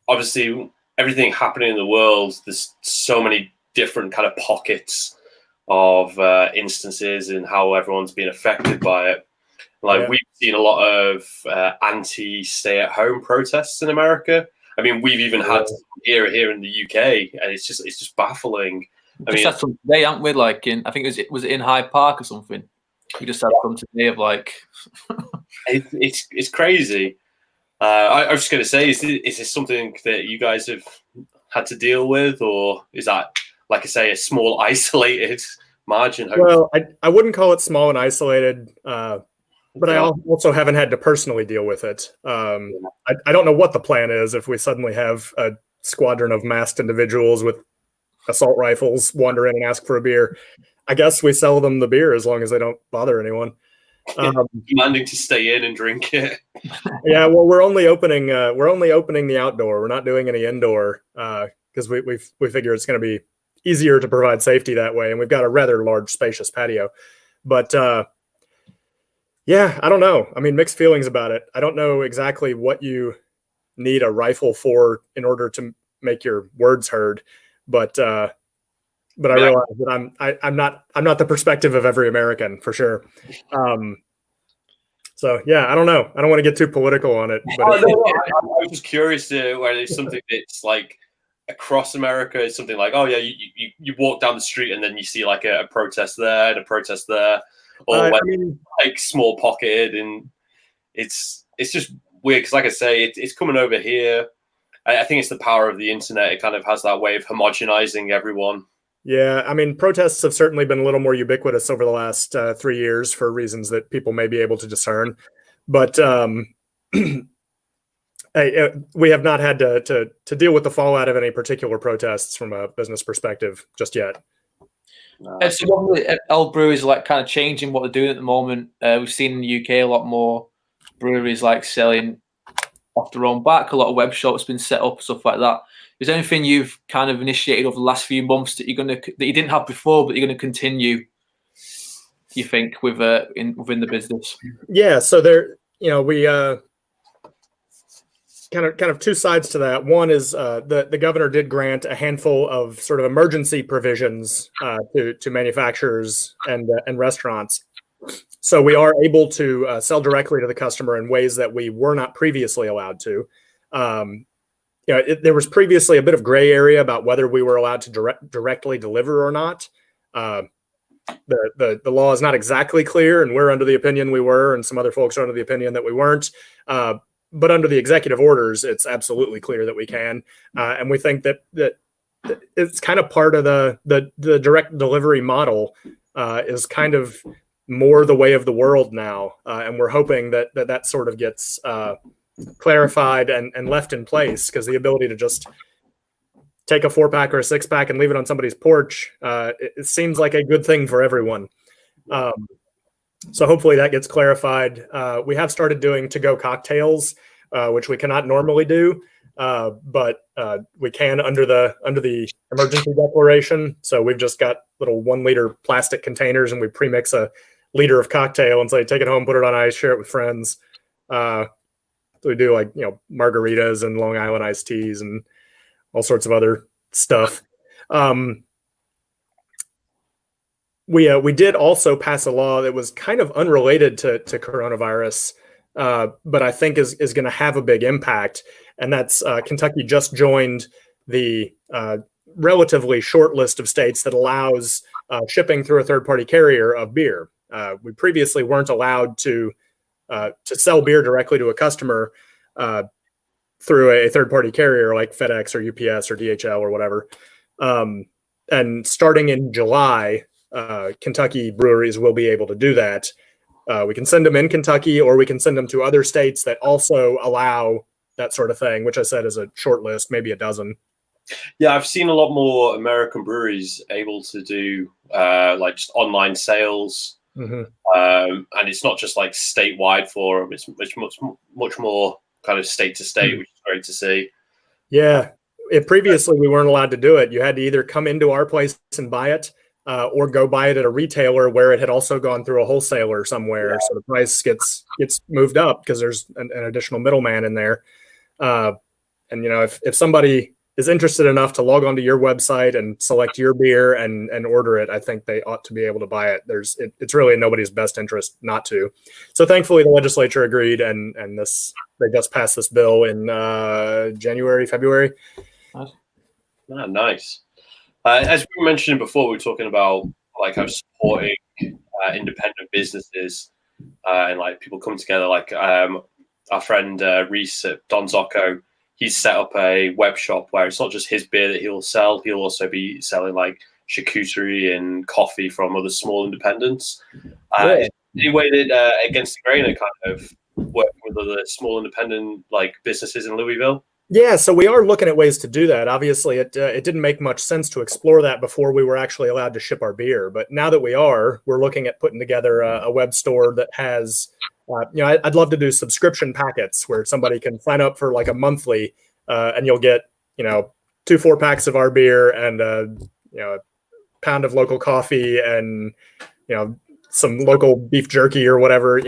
[SPEAKER 1] obviously, everything happening in the world, there's so many different kind of pockets of instances and how everyone's been affected by it. Like we've seen a lot of anti-stay-at-home protests in America. I mean, we've even had here in the UK, and it's just baffling.
[SPEAKER 2] We just had some today, haven't we? Like I think it was in Hyde Park or something. We just had some today of like.
[SPEAKER 1] it's crazy. I was just going to say, is this something that you guys have had to deal with, or is that, like I say, a small isolated margin?
[SPEAKER 3] Well, I wouldn't call it small and isolated. But I also haven't had to personally deal with it. I don't know what the plan is if we suddenly have a squadron of masked individuals with assault rifles wander in and ask for a beer. I guess we sell them the beer as long as they don't bother anyone.
[SPEAKER 1] Demanding to stay in and drink it.
[SPEAKER 3] Yeah, well, we're only opening the outdoor. We're not doing any indoor because we figure it's going to be easier to provide safety that way, and we've got a rather large, spacious patio. But yeah, I don't know. I mean, mixed feelings about it. I don't know exactly what you need a rifle for in order to make your words heard, but I realize that I'm not the perspective of every American for sure. So yeah, I don't know. I don't want to get too political on it. But
[SPEAKER 1] I was just curious whether it's something that's like across America. It's something like, oh yeah, you walk down the street and then you see like a protest there and a protest there. Or like small pocketed, and it's just weird because, like I say, it's coming over here. I think it's the power of the internet. It kind of has that way of homogenizing everyone.
[SPEAKER 3] Yeah, I mean, protests have certainly been a little more ubiquitous over the last 3 years for reasons that people may be able to discern. But we have not had to deal with the fallout of any particular protests from a business perspective just yet.
[SPEAKER 2] So all breweries are like kind of changing what they're doing at the moment. We've seen in the UK a lot more breweries like selling off their own back. A lot of web shops been set up, stuff like that. Is there anything you've kind of initiated over the last few months that that you didn't have before, but you're going to continue? You think within the business? Yeah.
[SPEAKER 3] So there, we kind of two sides to that. One is the governor did grant a handful of sort of emergency provisions to manufacturers and restaurants. So we are able to sell directly to the customer in ways that we were not previously allowed to. There was previously a bit of gray area about whether we were allowed to directly deliver or not. The law is not exactly clear, and we're under the opinion we were, and some other folks are under the opinion that we weren't. But under the executive orders, it's absolutely clear that we can, and we think that it's kind of part of the direct delivery model is kind of more the way of the world now, and we're hoping that sort of gets clarified and left in place, because the ability to just take a 4-pack or a 6-pack and leave it on somebody's porch, it seems like a good thing for everyone. So hopefully that gets clarified. We have started doing to-go cocktails, which we cannot normally do, but we can under the emergency declaration. So we've just got little 1-liter plastic containers, and we premix a liter of cocktail and say, take it home, put it on ice, share it with friends. So we do like margaritas and Long Island iced teas and all sorts of other stuff. We did also pass a law that was kind of unrelated to coronavirus, but I think is going to have a big impact. And that's Kentucky just joined the relatively short list of states that allows shipping through a third-party carrier of beer. We previously weren't allowed to sell beer directly to a customer through a third-party carrier like FedEx or UPS or DHL or whatever. And starting in July, Kentucky breweries will be able to do that. We can send them in Kentucky, or we can send them to other states that also allow that sort of thing, which I said is a short list, maybe a dozen.
[SPEAKER 1] Yeah, I've seen a lot more American breweries able to do like just online sales.
[SPEAKER 3] Mm-hmm.
[SPEAKER 1] And it's not just like statewide for them. It's much more kind of state to state, which is great to see.
[SPEAKER 3] Yeah. Previously, we weren't allowed to do it. You had to either come into our place and buy it, or go buy it at a retailer where it had also gone through a wholesaler somewhere. Yeah. So the price gets moved up because there's an additional middleman in there. And, you know, if somebody is interested enough to log onto your website and select your beer and order it, I think they ought to be able to buy it. It's really in nobody's best interest not to. So thankfully the legislature agreed, and they just passed this bill in January, February.
[SPEAKER 1] Ah, nice. As we mentioned before, we were talking about like how supporting independent businesses and like people come together. Like our friend Reese at Don Zocco, he's set up a web shop where it's not just his beer that he'll sell. He'll also be selling like charcuterie and coffee from other small independents. Any way that Against the Grain are kind of working with other small independent like businesses in Louisville?
[SPEAKER 3] Yeah, so we are looking at ways to do that. Obviously, it didn't make much sense to explore that before we were actually allowed to ship our beer. But now that we are, we're looking at putting together a web store that has, I'd love to do subscription packets where somebody can sign up for like a monthly, and you'll get, 2 4-packs of our beer and a pound of local coffee and some local beef jerky or whatever.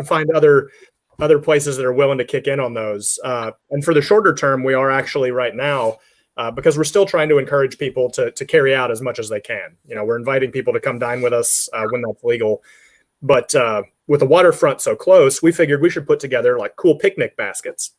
[SPEAKER 3] Find other places that are willing to kick in on those. And for the shorter term, we are actually right now, because we're still trying to encourage people to carry out as much as they can. We're inviting people to come dine with us when that's legal. But with the waterfront so close, we figured we should put together like cool picnic baskets.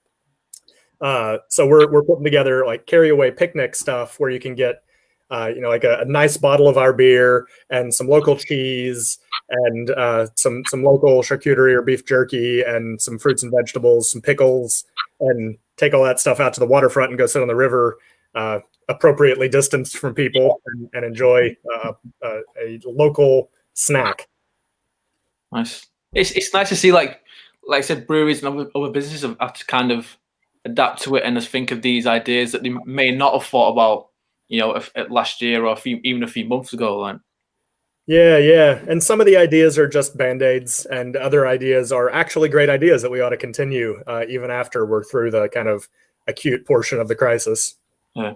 [SPEAKER 3] So we're putting together like carry away picnic stuff where you can get, like a nice bottle of our beer and some local cheese and some local charcuterie or beef jerky and some fruits and vegetables, some pickles, and take all that stuff out to the waterfront and go sit on the river, appropriately distanced from people, and enjoy a local snack.
[SPEAKER 2] Nice. It's nice to see, like I said, breweries and other businesses have to kind of adapt to it and just think of these ideas that they may not have thought about, last year or even a few months ago. Like.
[SPEAKER 3] Yeah. And some of the ideas are just Band-Aids, and other ideas are actually great ideas that we ought to continue even after we're through the kind of acute portion of the crisis.
[SPEAKER 2] Yeah.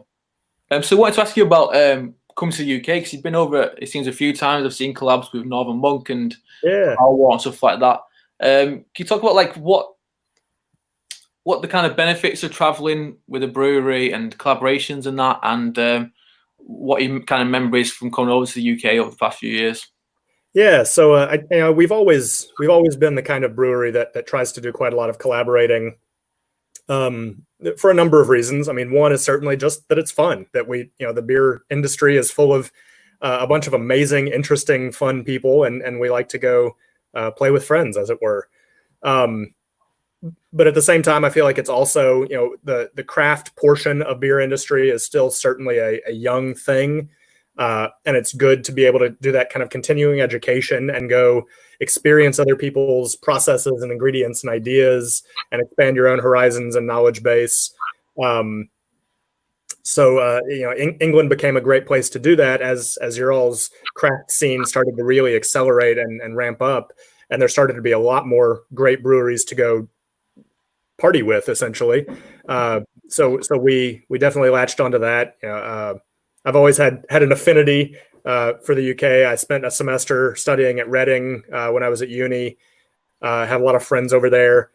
[SPEAKER 2] So I wanted to ask you about coming to the UK, because you've been over, it seems, a few times. I've seen collabs with Northern Monk and War and stuff like that. Can you talk about like what the kind of benefits of traveling with a brewery and collaborations and that, and what your kind of memories from coming over to the UK over the past few years?
[SPEAKER 3] Yeah, so we've always been the kind of brewery that tries to do quite a lot of collaborating, for a number of reasons. I mean, one is certainly just that it's fun. That the beer industry is full of a bunch of amazing, interesting, fun people, and we like to go play with friends, as it were. But at the same time, I feel like it's also, the craft portion of beer industry is still certainly a young thing. And it's good to be able to do that kind of continuing education and go experience other people's processes and ingredients and ideas and expand your own horizons and knowledge base. England became a great place to do that as your all's craft scene started to really accelerate and ramp up. And there started to be a lot more great breweries to go party with, essentially. So we definitely latched onto that. I've always had an affinity for the UK. I spent a semester studying at Reading when I was at uni. Have a lot of friends over there.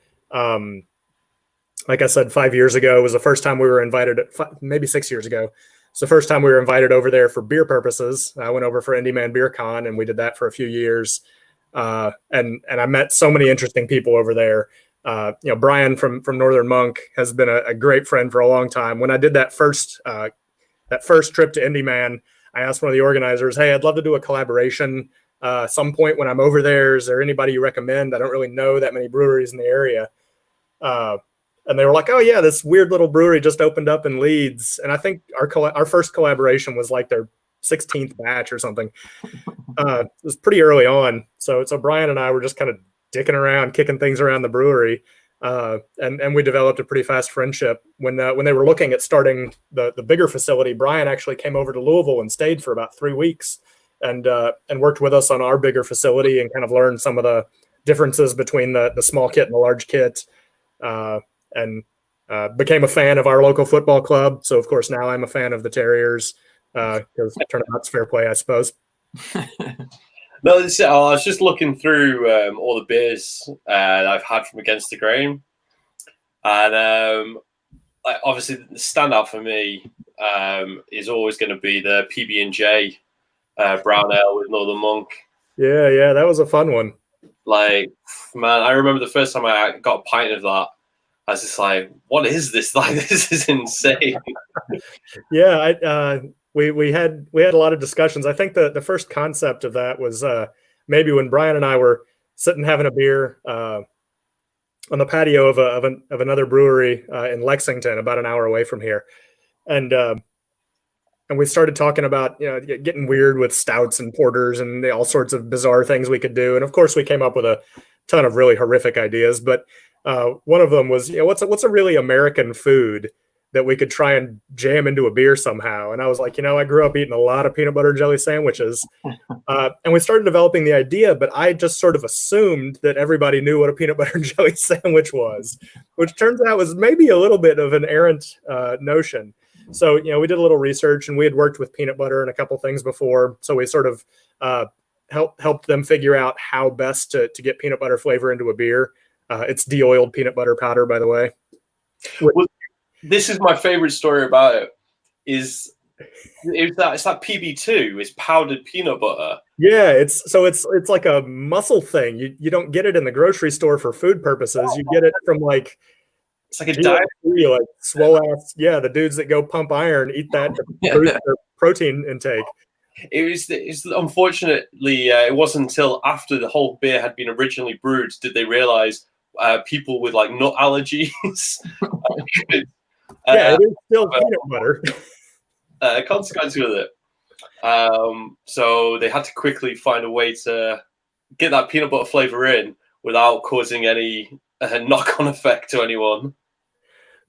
[SPEAKER 3] like I said, 5 years ago was the first time we were invited, maybe 6 years ago. It's the first time we were invited over there for beer purposes. I went over for Beernomicon, and we did that for a few years. And I met so many interesting people over there. Brian from Northern Monk has been a great friend for a long time. When I did that first trip to Indy Man, I asked one of the organizers, "Hey, I'd love to do a collaboration some point when I'm over there. Is there anybody you recommend? I don't really know that many breweries in the area." And they were like, "Oh yeah, this weird little brewery just opened up in Leeds." And I think our first collaboration was like their 16th batch or something. It was pretty early on. So Brian and I were just kind of dicking around, kicking things around the brewery. And we developed a pretty fast friendship. When they were looking at starting the bigger facility, Brian actually came over to Louisville and stayed for about 3 weeks and worked with us on our bigger facility and kind of learned some of the differences between the small kit and the large kit. And became a fan of our local football club. So, of course, now I'm a fan of the Terriers because turnabout's fair play, I suppose.
[SPEAKER 1] No, I was just looking through all the beers I've had from Against the Grain. And obviously the standout for me is always going to be the PB&J Brown Ale with Northern Monk.
[SPEAKER 3] Yeah, that was a fun one.
[SPEAKER 1] Like, man, I remember the first time I got a pint of that, I was just like, what is this? Like, this is insane.
[SPEAKER 3] Yeah, we had a lot of discussions. I think the first concept of that was maybe when Brian and I were sitting having a beer on the patio of another brewery in Lexington, about an hour away from here, and we started talking about getting weird with stouts and porters and all sorts of bizarre things we could do. And of course, we came up with a ton of really horrific ideas, but one of them was, what's a really American food that we could try and jam into a beer somehow? And I was like, I grew up eating a lot of peanut butter and jelly sandwiches. And we started developing the idea, but I just sort of assumed that everybody knew what a peanut butter and jelly sandwich was, which turns out was maybe a little bit of an errant notion. So, we did a little research, and we had worked with peanut butter and a couple things before. So we sort of helped them figure out how best to get peanut butter flavor into a beer. It's de-oiled peanut butter powder, by the way.
[SPEAKER 1] Well, this is my favorite story about it. It's that PB2. It's powdered peanut butter.
[SPEAKER 3] Yeah, it's like a muscle thing. You don't get it in the grocery store for food purposes. You get it from
[SPEAKER 1] it's like a diet,
[SPEAKER 3] like swole ass. Yeah, the dudes that go pump iron eat that to boost their protein intake.
[SPEAKER 1] It's unfortunately it wasn't until after the whole beer had been originally brewed did they realize people with like nut allergies.
[SPEAKER 3] It is still peanut butter.
[SPEAKER 1] Consequence with it. So they had to quickly find a way to get that peanut butter flavor in without causing any knock-on effect to anyone.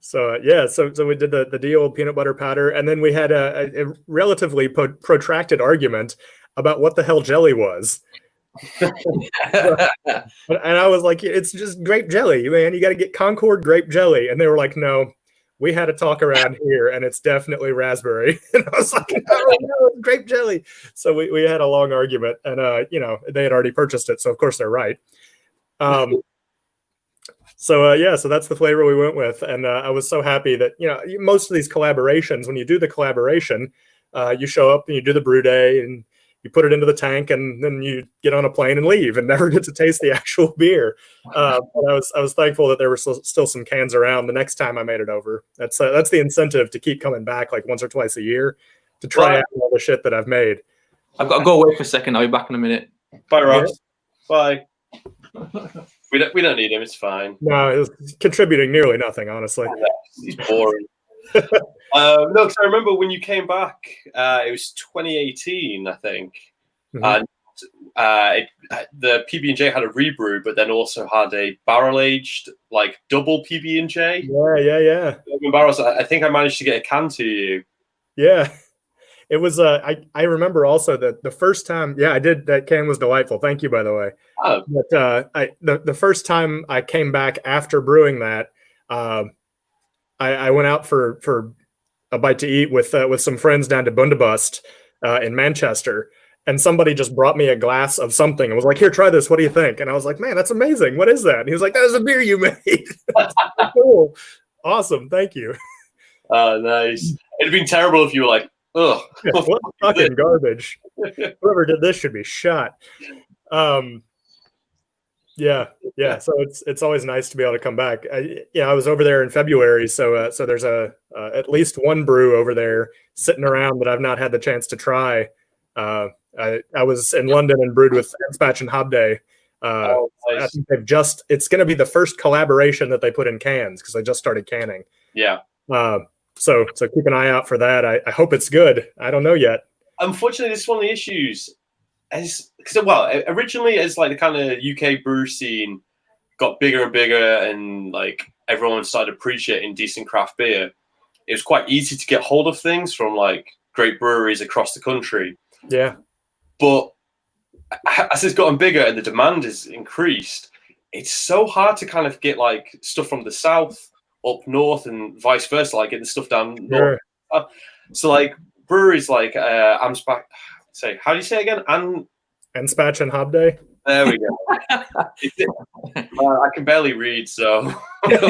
[SPEAKER 3] So so we did the de-oiled peanut butter powder, and then we had a relatively protracted argument about what the hell jelly was. And I was like, it's just grape jelly, man. You got to get Concord grape jelly. And they were like, no, we had a talk around here, and it's definitely raspberry. And I was like, no, it's grape jelly. So we had a long argument, and they had already purchased it, so of course they're right. So that's the flavor we went with, and I was so happy that most of these collaborations, when you do the collaboration, you show up and you do the brew day and you put it into the tank, and then you get on a plane and leave and never get to taste the actual beer. But I was thankful that there were still some cans around the next time I made it over. That's the incentive to keep coming back like once or twice a year to try out all the shit that I've made.
[SPEAKER 2] I've got to go away for a second. I'll be back in a minute.
[SPEAKER 1] Bye, Ross. Bye. We don't need him. It's fine.
[SPEAKER 3] No, it's contributing nearly nothing, honestly.
[SPEAKER 1] He's boring. No, because I remember when you came back, it was 2018, I think, and the PB&J had a rebrew, but then also had a barrel aged, like double PB&J.
[SPEAKER 3] Yeah.
[SPEAKER 1] Barrels. I think I managed to get a can to you.
[SPEAKER 3] Yeah. It was I remember also that the first time, I did. That can was delightful. Thank you, by the way.
[SPEAKER 1] Oh.
[SPEAKER 3] But the first time I came back after brewing that, I went out for a bite to eat with some friends down to Bundabust in Manchester, and somebody just brought me a glass of something and was like, "Here, try this. What do you think?" And I was like, "Man, that's amazing. What is that?" And he was like, "That was a beer you made." That's so cool. Awesome. Thank you.
[SPEAKER 1] Nice. It'd been terrible if you were like, ugh.
[SPEAKER 3] What fucking garbage. Whoever did this should be shot. Yeah. So it's always nice to be able to come back. I was over there in February, so there's at least one brew over there sitting around that I've not had the chance to try. I was in London and brewed with Spatch and Hobday.
[SPEAKER 1] Nice.
[SPEAKER 3] I think it's going to be the first collaboration that they put in cans because they just started canning.
[SPEAKER 1] Yeah.
[SPEAKER 3] So keep an eye out for that. I hope it's good. I don't know yet.
[SPEAKER 1] Unfortunately, this is one of the issues. Originally, as like the kind of UK brew scene got bigger and bigger, and like everyone started appreciating decent craft beer, it was quite easy to get hold of things from like great breweries across the country.
[SPEAKER 3] Yeah.
[SPEAKER 1] But as it's gotten bigger and the demand has increased, it's so hard to kind of get like stuff from the south up north and vice versa, like get the stuff down north. So like breweries like Amspach, how do you say it again?
[SPEAKER 3] And Spatch and Hobday.
[SPEAKER 1] There we go. I can barely read, so get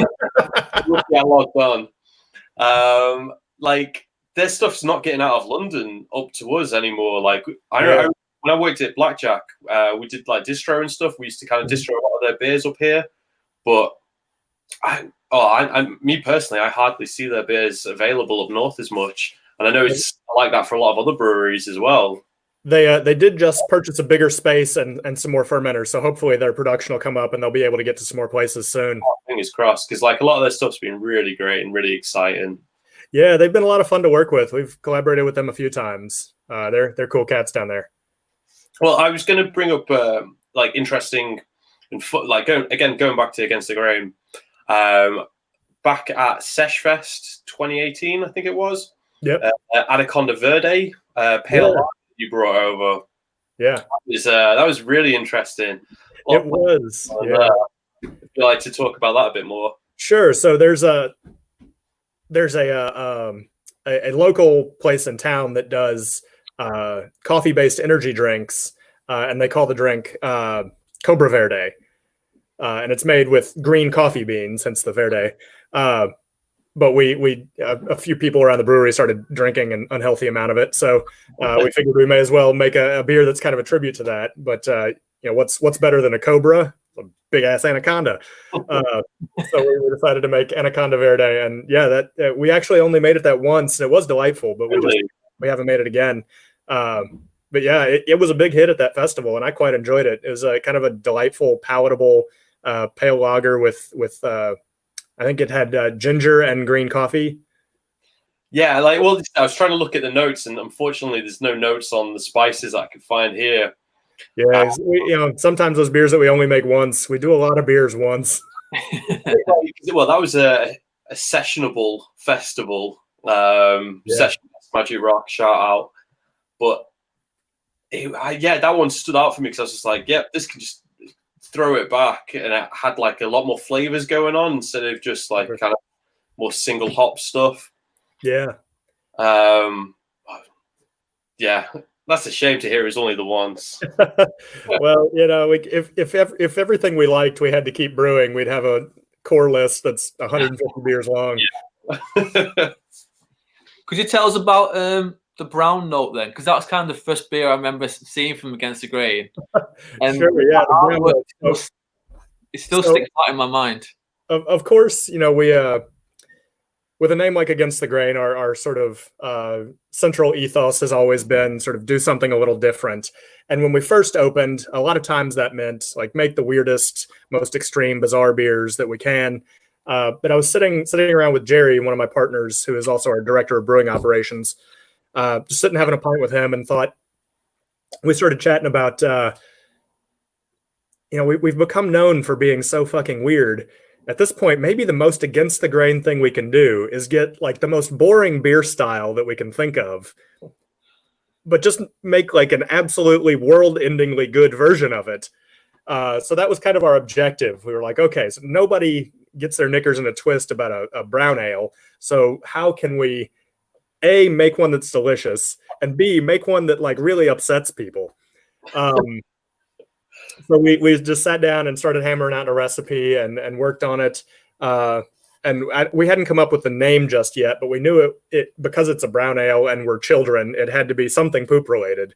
[SPEAKER 1] logged on. Like their stuff's not getting out of London up to us anymore. Like I when I worked at Blackjack, we did like distro and stuff. We used to kind of distro a lot of their beers up here, but me personally, I hardly see their beers available up north as much. And I know it's like that for a lot of other breweries as well. They
[SPEAKER 3] did just purchase a bigger space and some more fermenters, so hopefully their production will come up and they'll be able to get to some more places soon.
[SPEAKER 1] Fingers crossed, because like a lot of their stuff's been really great and really exciting.
[SPEAKER 3] Yeah, they've been a lot of fun to work with. We've collaborated with them a few times. They're cool cats down there.
[SPEAKER 1] Well, I was going to bring up like interesting and like going back to Against the Grain. Back at Seshfest 2018, I think it was.
[SPEAKER 3] Yep.
[SPEAKER 1] Anaconda Verde pale lager you brought over.
[SPEAKER 3] Yeah.
[SPEAKER 1] That was really interesting.
[SPEAKER 3] It was.
[SPEAKER 1] Would you like to talk about that a bit more?
[SPEAKER 3] Sure. So there's a local place in town that does coffee-based energy drinks, and they call the drink Cobra Verde. And it's made with green coffee beans, hence the Verde. But we a few people around the brewery started drinking an unhealthy amount of it, so we figured we may as well make a beer that's kind of a tribute to that. But what's better than a Cobra? A big ass anaconda. So we decided to make Anaconda Verde, and that we actually only made it that once, and it was delightful. But we haven't made it again. But yeah, it was a big hit at that festival, and I quite enjoyed it. It was kind of a delightful, palatable pale lager with I think it had ginger and green coffee.
[SPEAKER 1] Yeah, I was trying to look at the notes, and unfortunately, there's no notes on the spices I could find here.
[SPEAKER 3] Yeah, sometimes those beers that we only make once, we do a lot of beers once.
[SPEAKER 1] Well, that was a sessionable festival. Session Magic Rock, shout out. But that one stood out for me because I was just like, this can just throw it back, and it had like a lot more flavors going on instead of just like kind of more single hop stuff.
[SPEAKER 3] Yeah.
[SPEAKER 1] That's a shame to hear it was only the once.
[SPEAKER 3] Well, if everything we liked we had to keep brewing, we'd have a core list that's 150 beers long.
[SPEAKER 2] Yeah. Could you tell us about the brown note then? Because that was kind of the first beer I remember seeing from Against the Grain. And
[SPEAKER 3] sure, yeah.
[SPEAKER 2] It still sticks out in my mind.
[SPEAKER 3] Of course, we with a name like Against the Grain, our sort of central ethos has always been sort of do something a little different. And when we first opened, a lot of times that meant like make the weirdest, most extreme, bizarre beers that we can. But I was sitting around with Jerry, one of my partners, who is also our director of brewing operations, just sitting having a pint with him, and thought we started chatting about, we've become known for being so fucking weird. At this point, maybe the most against the grain thing we can do is get like the most boring beer style that we can think of, but just make like an absolutely world-endingly good version of it. So that was kind of our objective. We were like, okay, so nobody gets their knickers in a twist about a brown ale. So how can we, A, make one that's delicious, and B, make one that like really upsets people? So we just sat down and started hammering out a recipe and worked on it. And we hadn't come up with the name just yet, but we knew it because it's a brown ale and we're children, it had to be something poop related.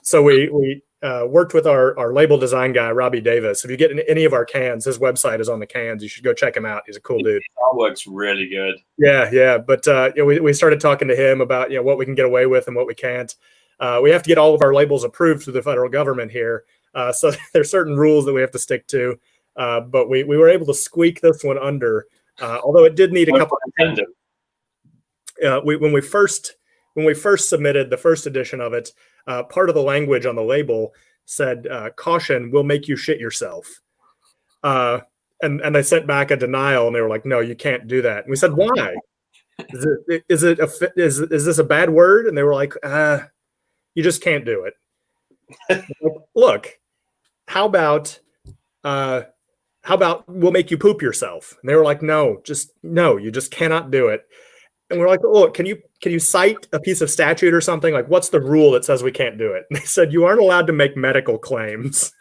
[SPEAKER 3] So we worked with our label design guy, Robbie Davis. If you get any of our cans, his website is on the cans. You should go check him out. He's a cool dude.
[SPEAKER 1] That works really good.
[SPEAKER 3] Yeah. But we started talking to him about what we can get away with and what we can't. We have to get all of our labels approved through the federal government here. So there's certain rules that we have to stick to. But we were able to squeak this one under, although it did need a couple of changes. When we first submitted the first edition of it, part of the language on the label said, "Caution, will make you shit yourself." And they sent back a denial, and they were like, "No, you can't do that." And we said, "Why? Is this a bad word?" And they were like, "You just can't do it." Like, look, how about we'll make you poop yourself? And they were like, no, you just cannot do it. And we're like, look, can you cite a piece of statute or something? Like, what's the rule that says we can't do it? And they said, you aren't allowed to make medical claims.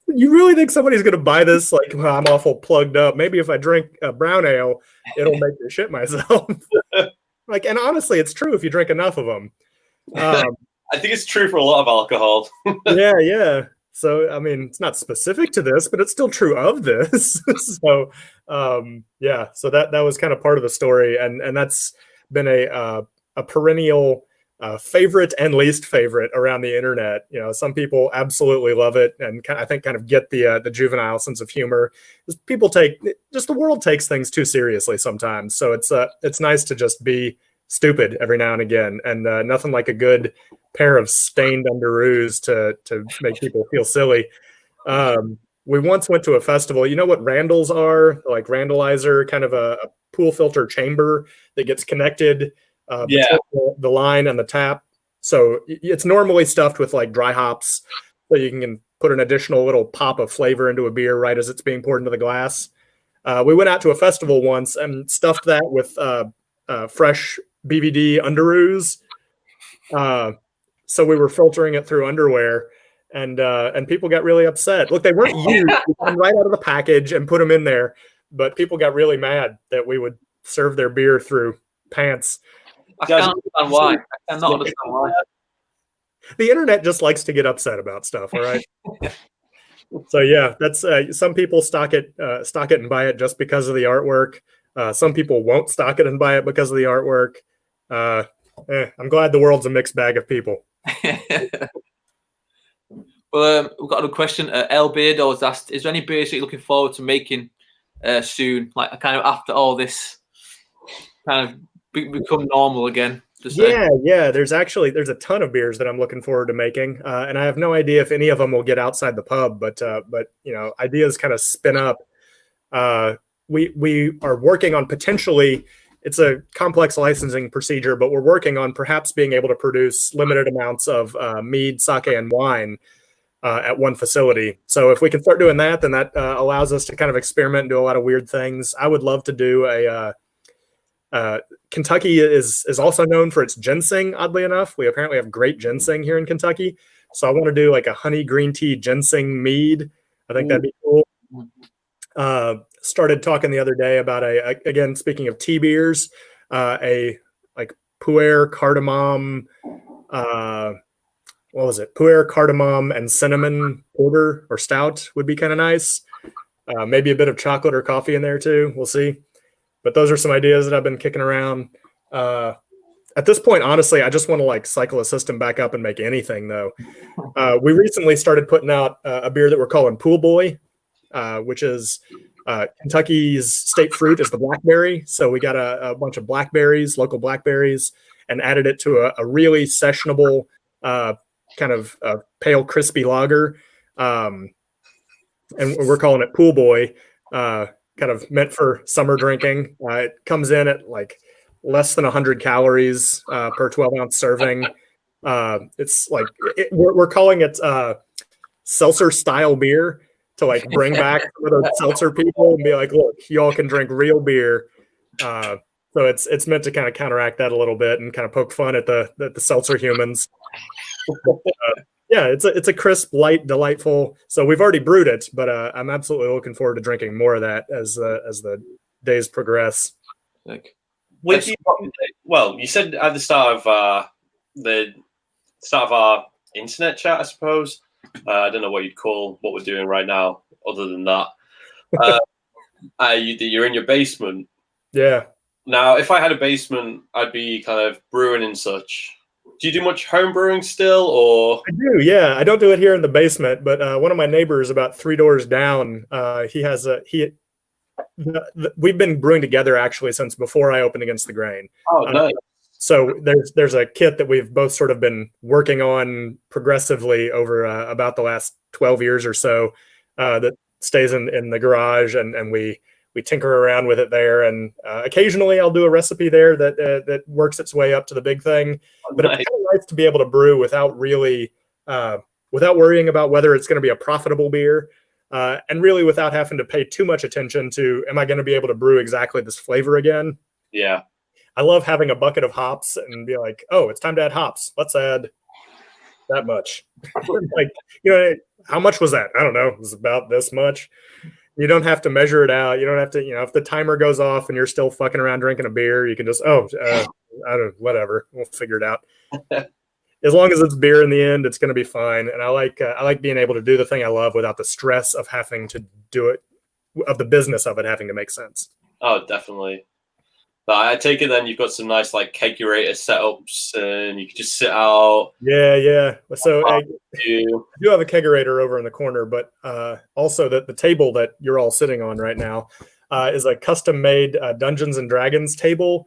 [SPEAKER 3] You really think somebody's going to buy this? Like, well, I'm awful plugged up. Maybe if I drink a brown ale, it'll make me shit myself. Like, and honestly, it's true if you drink enough of them.
[SPEAKER 1] I think it's true for a lot of alcohol.
[SPEAKER 3] Yeah. So, I mean, it's not specific to this, but it's still true of this. So, so that was kind of part of the story. And that's been a perennial favorite and least favorite around the internet. Some people absolutely love it and I think kind of get the juvenile sense of humor. People the world takes things too seriously sometimes. So it's nice to just be stupid every now and again, and nothing like a good pair of stained underoos to make people feel silly. We once went to a festival. You know what Randalls are? Like Randalizer, kind of a pool filter chamber that gets connected between the line and the tap. So it's normally stuffed with like dry hops, so you can put an additional little pop of flavor into a beer right as it's being poured into the glass. We went out to a festival once and stuffed that with fresh BVD underoos. So we were filtering it through underwear, and people got really upset. Look, they weren't used. We got them right out of the package and put them in there, but people got really mad that we would serve their beer through pants.
[SPEAKER 2] I can't understand why. I cannot understand why.
[SPEAKER 3] The internet just likes to get upset about stuff. All right. So yeah, that's some people stock it and buy it just because of the artwork. Some people won't stock it and buy it because of the artwork. I'm glad the world's a mixed bag of people.
[SPEAKER 2] Well, we've got a question. El Beardo has asked, is there any beers that you're looking forward to making soon? Like kind of after all this kind of become normal again?
[SPEAKER 3] Yeah. There's a ton of beers that I'm looking forward to making. And I have no idea if any of them will get outside the pub, but ideas kind of spin up. We are working on potentially, it's a complex licensing procedure, but we're working on perhaps being able to produce limited amounts of mead, sake, and wine at one facility. So if we can start doing that, then that allows us to kind of experiment and do a lot of weird things. I would love to do Kentucky is also known for its ginseng, oddly enough. We apparently have great ginseng here in Kentucky. So I want to do like a honey green tea ginseng mead. I think that'd be cool. Started talking the other day about again, speaking of tea beers, a like pu'er cardamom, what was it? Pu'er cardamom and cinnamon porter or stout would be kind of nice. Maybe a bit of chocolate or coffee in there too. We'll see. But those are some ideas that I've been kicking around. At this point, honestly, I just want to like cycle a system back up and make anything though. We recently started putting out a beer that we're calling Pool Boy, which is Kentucky's state fruit is the blackberry. So we got a bunch of blackberries, local blackberries, and added it to a really sessionable kind of pale, crispy lager. And we're calling it Pool Boy, kind of meant for summer drinking. It comes in at like less than 100 calories per 12-ounce serving. It's like we're calling it seltzer style beer to like bring back some of those seltzer people and be like, look, y'all can drink real beer. So it's meant to kind of counteract that a little bit and kind of poke fun at the seltzer humans. Yeah, it's a crisp, light, delightful. So we've already brewed it, but I'm absolutely looking forward to drinking more of that as the days progress.
[SPEAKER 2] Like,
[SPEAKER 1] With you, well, you said at the start of our internet chat, I suppose. I don't know what you'd call what we're doing right now, other than that. You're in your basement.
[SPEAKER 3] Yeah.
[SPEAKER 1] Now, if I had a basement, I'd be kind of brewing and such. Do you do much home brewing still, or?
[SPEAKER 3] I do, yeah. I don't do it here in the basement, but one of my neighbors about 3 doors down, we've been brewing together actually since before I opened Against the Grain.
[SPEAKER 1] Oh, nice.
[SPEAKER 3] So there's a kit that we've both sort of been working on progressively over about the last 12 years or so that stays in the garage, and we tinker around with it there, and occasionally I'll do a recipe there that works its way up to the big thing. But nice. It's kind of nice to be able to brew without really without worrying about whether it's going to be a profitable beer, and really without having to pay too much attention to, am I going to be able to brew exactly this flavor again?
[SPEAKER 1] Yeah.
[SPEAKER 3] I love having a bucket of hops and be like, oh, it's time to add hops. Let's add that much. Like, how much was that? I don't know. It was about this much. You don't have to measure it out. You don't have to, if the timer goes off and you're still fucking around drinking a beer, you can just, I don't, whatever. We'll figure it out. As long as it's beer in the end, it's going to be fine. And I like being able to do the thing I love without the stress of having to do it, of the business of it having to make sense.
[SPEAKER 1] Oh, definitely. But I take it then you've got some nice like kegerator setups and you can just sit out.
[SPEAKER 3] Yeah. So I do have a kegerator over in the corner, but also the table that you're all sitting on right now is a custom-made Dungeons and Dragons table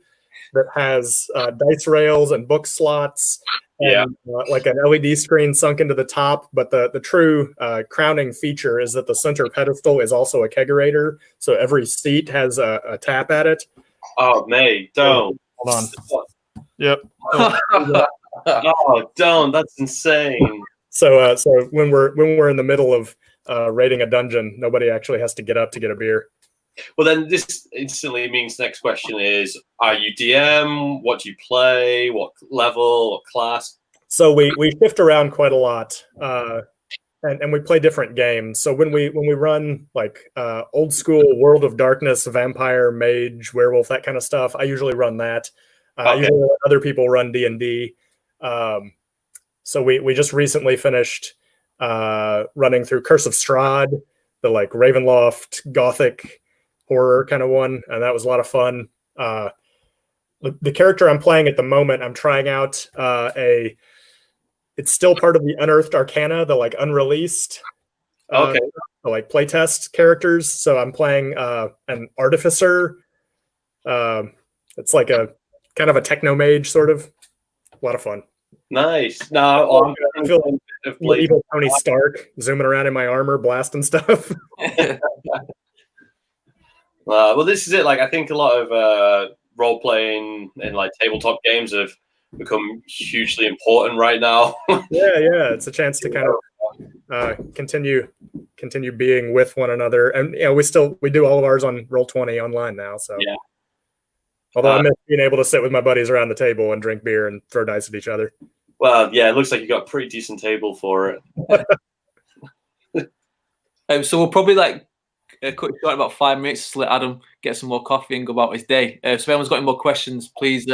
[SPEAKER 3] that has dice rails and book slots and like an LED screen sunk into the top. But the true crowning feature is that the center pedestal is also a kegerator. So every seat has a tap at it.
[SPEAKER 1] Oh, mate, don't.
[SPEAKER 3] Hold on. Yep.
[SPEAKER 1] Oh, don't. That's insane.
[SPEAKER 3] So when we're in the middle of raiding a dungeon, nobody actually has to get up to get a beer.
[SPEAKER 1] Well, then this instantly means next question is, are you DM? What do you play? What level? What class?
[SPEAKER 3] So we shift around quite a lot. And we play different games. So when we run like old school World of Darkness, vampire, mage, werewolf, that kind of stuff, I usually run that. Usually other people run D&D. So we just recently finished running through Curse of Strahd, the like Ravenloft Gothic horror kind of one, and that was a lot of fun. The character I'm playing at the moment, I'm trying out it's still part of the Unearthed Arcana, the like unreleased, like playtest characters. So I'm playing an artificer. It's like a kind of a techno mage, sort of. A lot of fun.
[SPEAKER 1] Nice. No,
[SPEAKER 3] I feel like evil Tony Stark zooming around in my armor, blasting stuff.
[SPEAKER 1] Well, this is it. Like, I think a lot of role playing and like tabletop games have become hugely important right now.
[SPEAKER 3] Yeah, it's a chance to kind of continue being with one another, and we do all of ours on Roll20 online now. So
[SPEAKER 1] yeah.
[SPEAKER 3] Although I miss being able to sit with my buddies around the table and drink beer and throw dice at each other.
[SPEAKER 1] Well, yeah, it looks like you got a pretty decent table for it.
[SPEAKER 2] So we'll probably cut it short in about 5 minutes to let Adam get some more coffee and go about his day. So if anyone's got any more questions, please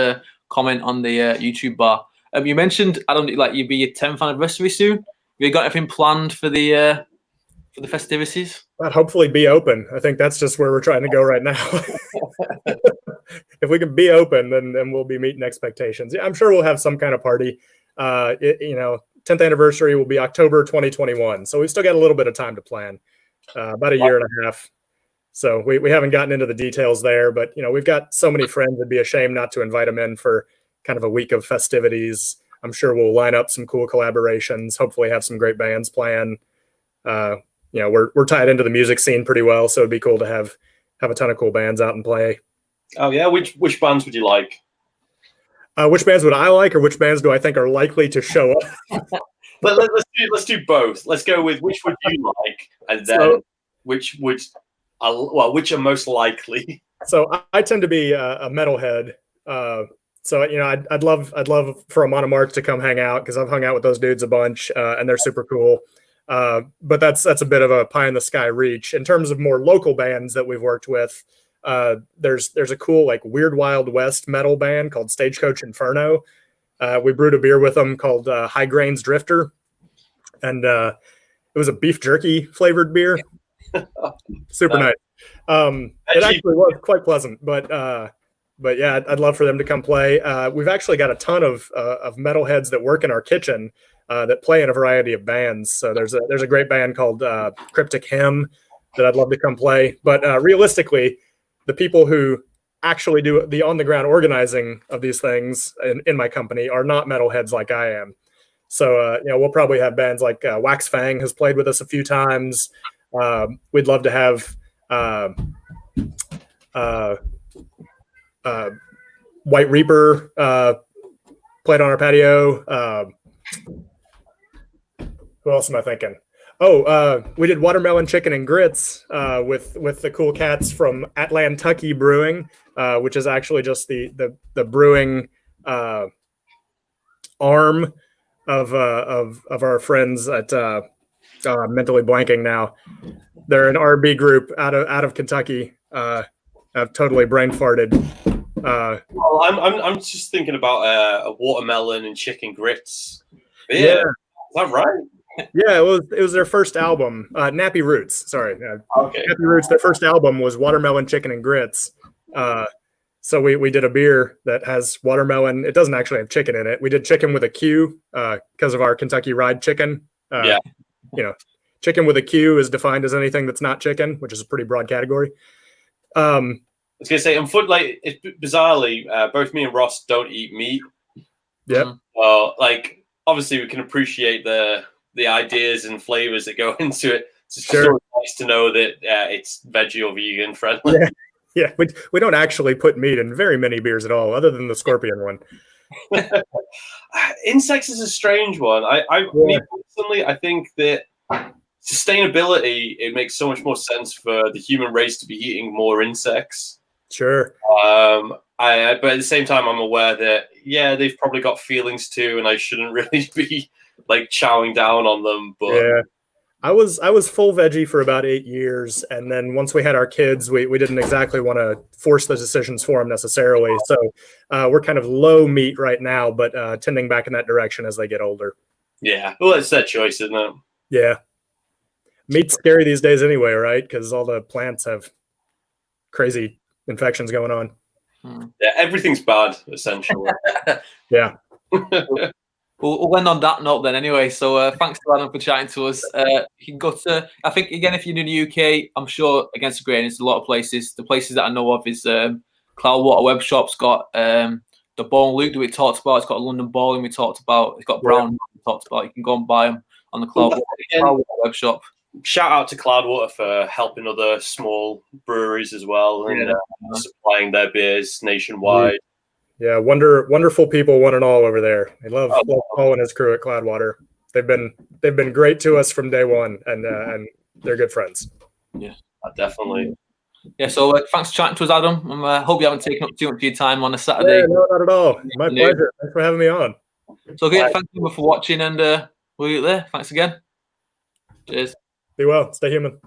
[SPEAKER 2] comment on the YouTube bar. You mentioned, Adam, you'll be your 10th anniversary soon. Have you got anything planned for the festivities?
[SPEAKER 3] I'd hopefully be open. I think that's just where we're trying to go right now. If we can be open, then we'll be meeting expectations. Yeah, I'm sure we'll have some kind of party. 10th anniversary will be October 2021. So we've still got a little bit of time to plan, about a year and a half. So we haven't gotten into the details there, but we've got so many friends, it'd be a shame not to invite them in for kind of a week of festivities. I'm sure we'll line up some cool collaborations, hopefully have some great bands playing. We're tied into the music scene pretty well, so it'd be cool to have a ton of cool bands out and play. Oh
[SPEAKER 1] yeah, which bands would you like?
[SPEAKER 3] Which bands would I like, or which bands do I think are likely to show up?
[SPEAKER 1] let's do both. Let's go with which would you like, and then which are most likely.
[SPEAKER 3] So I tend to be a metalhead. So I'd love for Amon and Mark to come hang out because I've hung out with those dudes a bunch and they're super cool. But that's a bit of a pie in the sky reach in terms of more local bands that we've worked with. There's a cool like Weird Wild West metal band called Stagecoach Inferno. We brewed a beer with them called High Grains Drifter, and it was a beef jerky flavored beer. Super nice. It actually was quite pleasant, but yeah, I'd love for them to come play. We've actually got a ton of metalheads that work in our kitchen that play in a variety of bands. So there's a great band called Cryptic Hymn that I'd love to come play. But realistically, the people who actually do the on the ground organizing of these things in my company are not metalheads like I am. So we'll probably have bands like Wax Fang has played with us a few times. We'd love to have White Reaper played on our patio. Who else am I thinking? Oh, we did Watermelon Chicken and Grits with the cool cats from Atlantucky Brewing, which is actually just the brewing arm of our friends at mentally blanking now. They're an RB group out of Kentucky. I've totally brain farted.
[SPEAKER 1] Well, I'm just thinking about a watermelon and chicken grits.
[SPEAKER 3] Yeah.
[SPEAKER 1] Is that right?
[SPEAKER 3] Yeah, it was their first album, Nappy Roots. Sorry,
[SPEAKER 1] Okay.
[SPEAKER 3] Nappy Roots. Their first album was Watermelon Chicken and Grits. So we did a beer that has watermelon. It doesn't actually have chicken in it. We did chicken with a Q because of our Kentucky Fried Chicken.
[SPEAKER 1] Yeah.
[SPEAKER 3] Chicken with a Q is defined as anything that's not chicken, which is a pretty broad category.
[SPEAKER 1] I was gonna say, bizarrely, both me and Ross don't eat meat.
[SPEAKER 3] Yeah.
[SPEAKER 1] Well, obviously we can appreciate the ideas and flavors that go into it. It's just so nice to know that it's veggie or vegan friendly.
[SPEAKER 3] Yeah. We don't actually put meat in very many beers at all, other than the scorpion one.
[SPEAKER 1] Insects is a strange one. Me personally, I think that sustainability, it makes so much more sense for the human race to be eating more insects.
[SPEAKER 3] Sure.
[SPEAKER 1] But at the same time, I'm aware that they've probably got feelings too, and I shouldn't really be chowing down on them. But
[SPEAKER 3] yeah, I was full veggie for about 8 years, and then once we had our kids, we didn't exactly want to force the decisions for them necessarily. So we're kind of low meat right now, but tending back in that direction as they get older.
[SPEAKER 1] Yeah, well, it's their choice, isn't it?
[SPEAKER 3] Yeah, meat's scary these days anyway, right? Because all the plants have crazy infections going on.
[SPEAKER 1] Yeah, everything's bad essentially.
[SPEAKER 3] Yeah.
[SPEAKER 2] We'll end on that note then anyway. So thanks to Adam for chatting to us. You can go to, I think, again, if you're in the UK, I'm sure Against the Grain is a lot of places. The places that I know of is Cloudwater Web Shop's got the Bone Luke that we talked about. It's got London Bowling we talked about. It's got Brown we talked about. You can go and buy them on the Cloudwater Web Shop.
[SPEAKER 1] Shout out to Cloudwater for helping other small breweries as well and supplying their beers nationwide.
[SPEAKER 3] Yeah, wonderful people, one and all over there. I love Paul and his crew at Cloudwater. They've been great to us from day one, and they're good friends.
[SPEAKER 2] Yeah,
[SPEAKER 1] definitely.
[SPEAKER 2] Yeah, so thanks for chatting to us, Adam. I hope you haven't taken up too much of your time on a Saturday.
[SPEAKER 3] Yeah, no, not at all. My pleasure. Thanks for having me on.
[SPEAKER 2] So again, thank you for watching, and we'll leave it there. Thanks again. Cheers.
[SPEAKER 3] Be well. Stay human.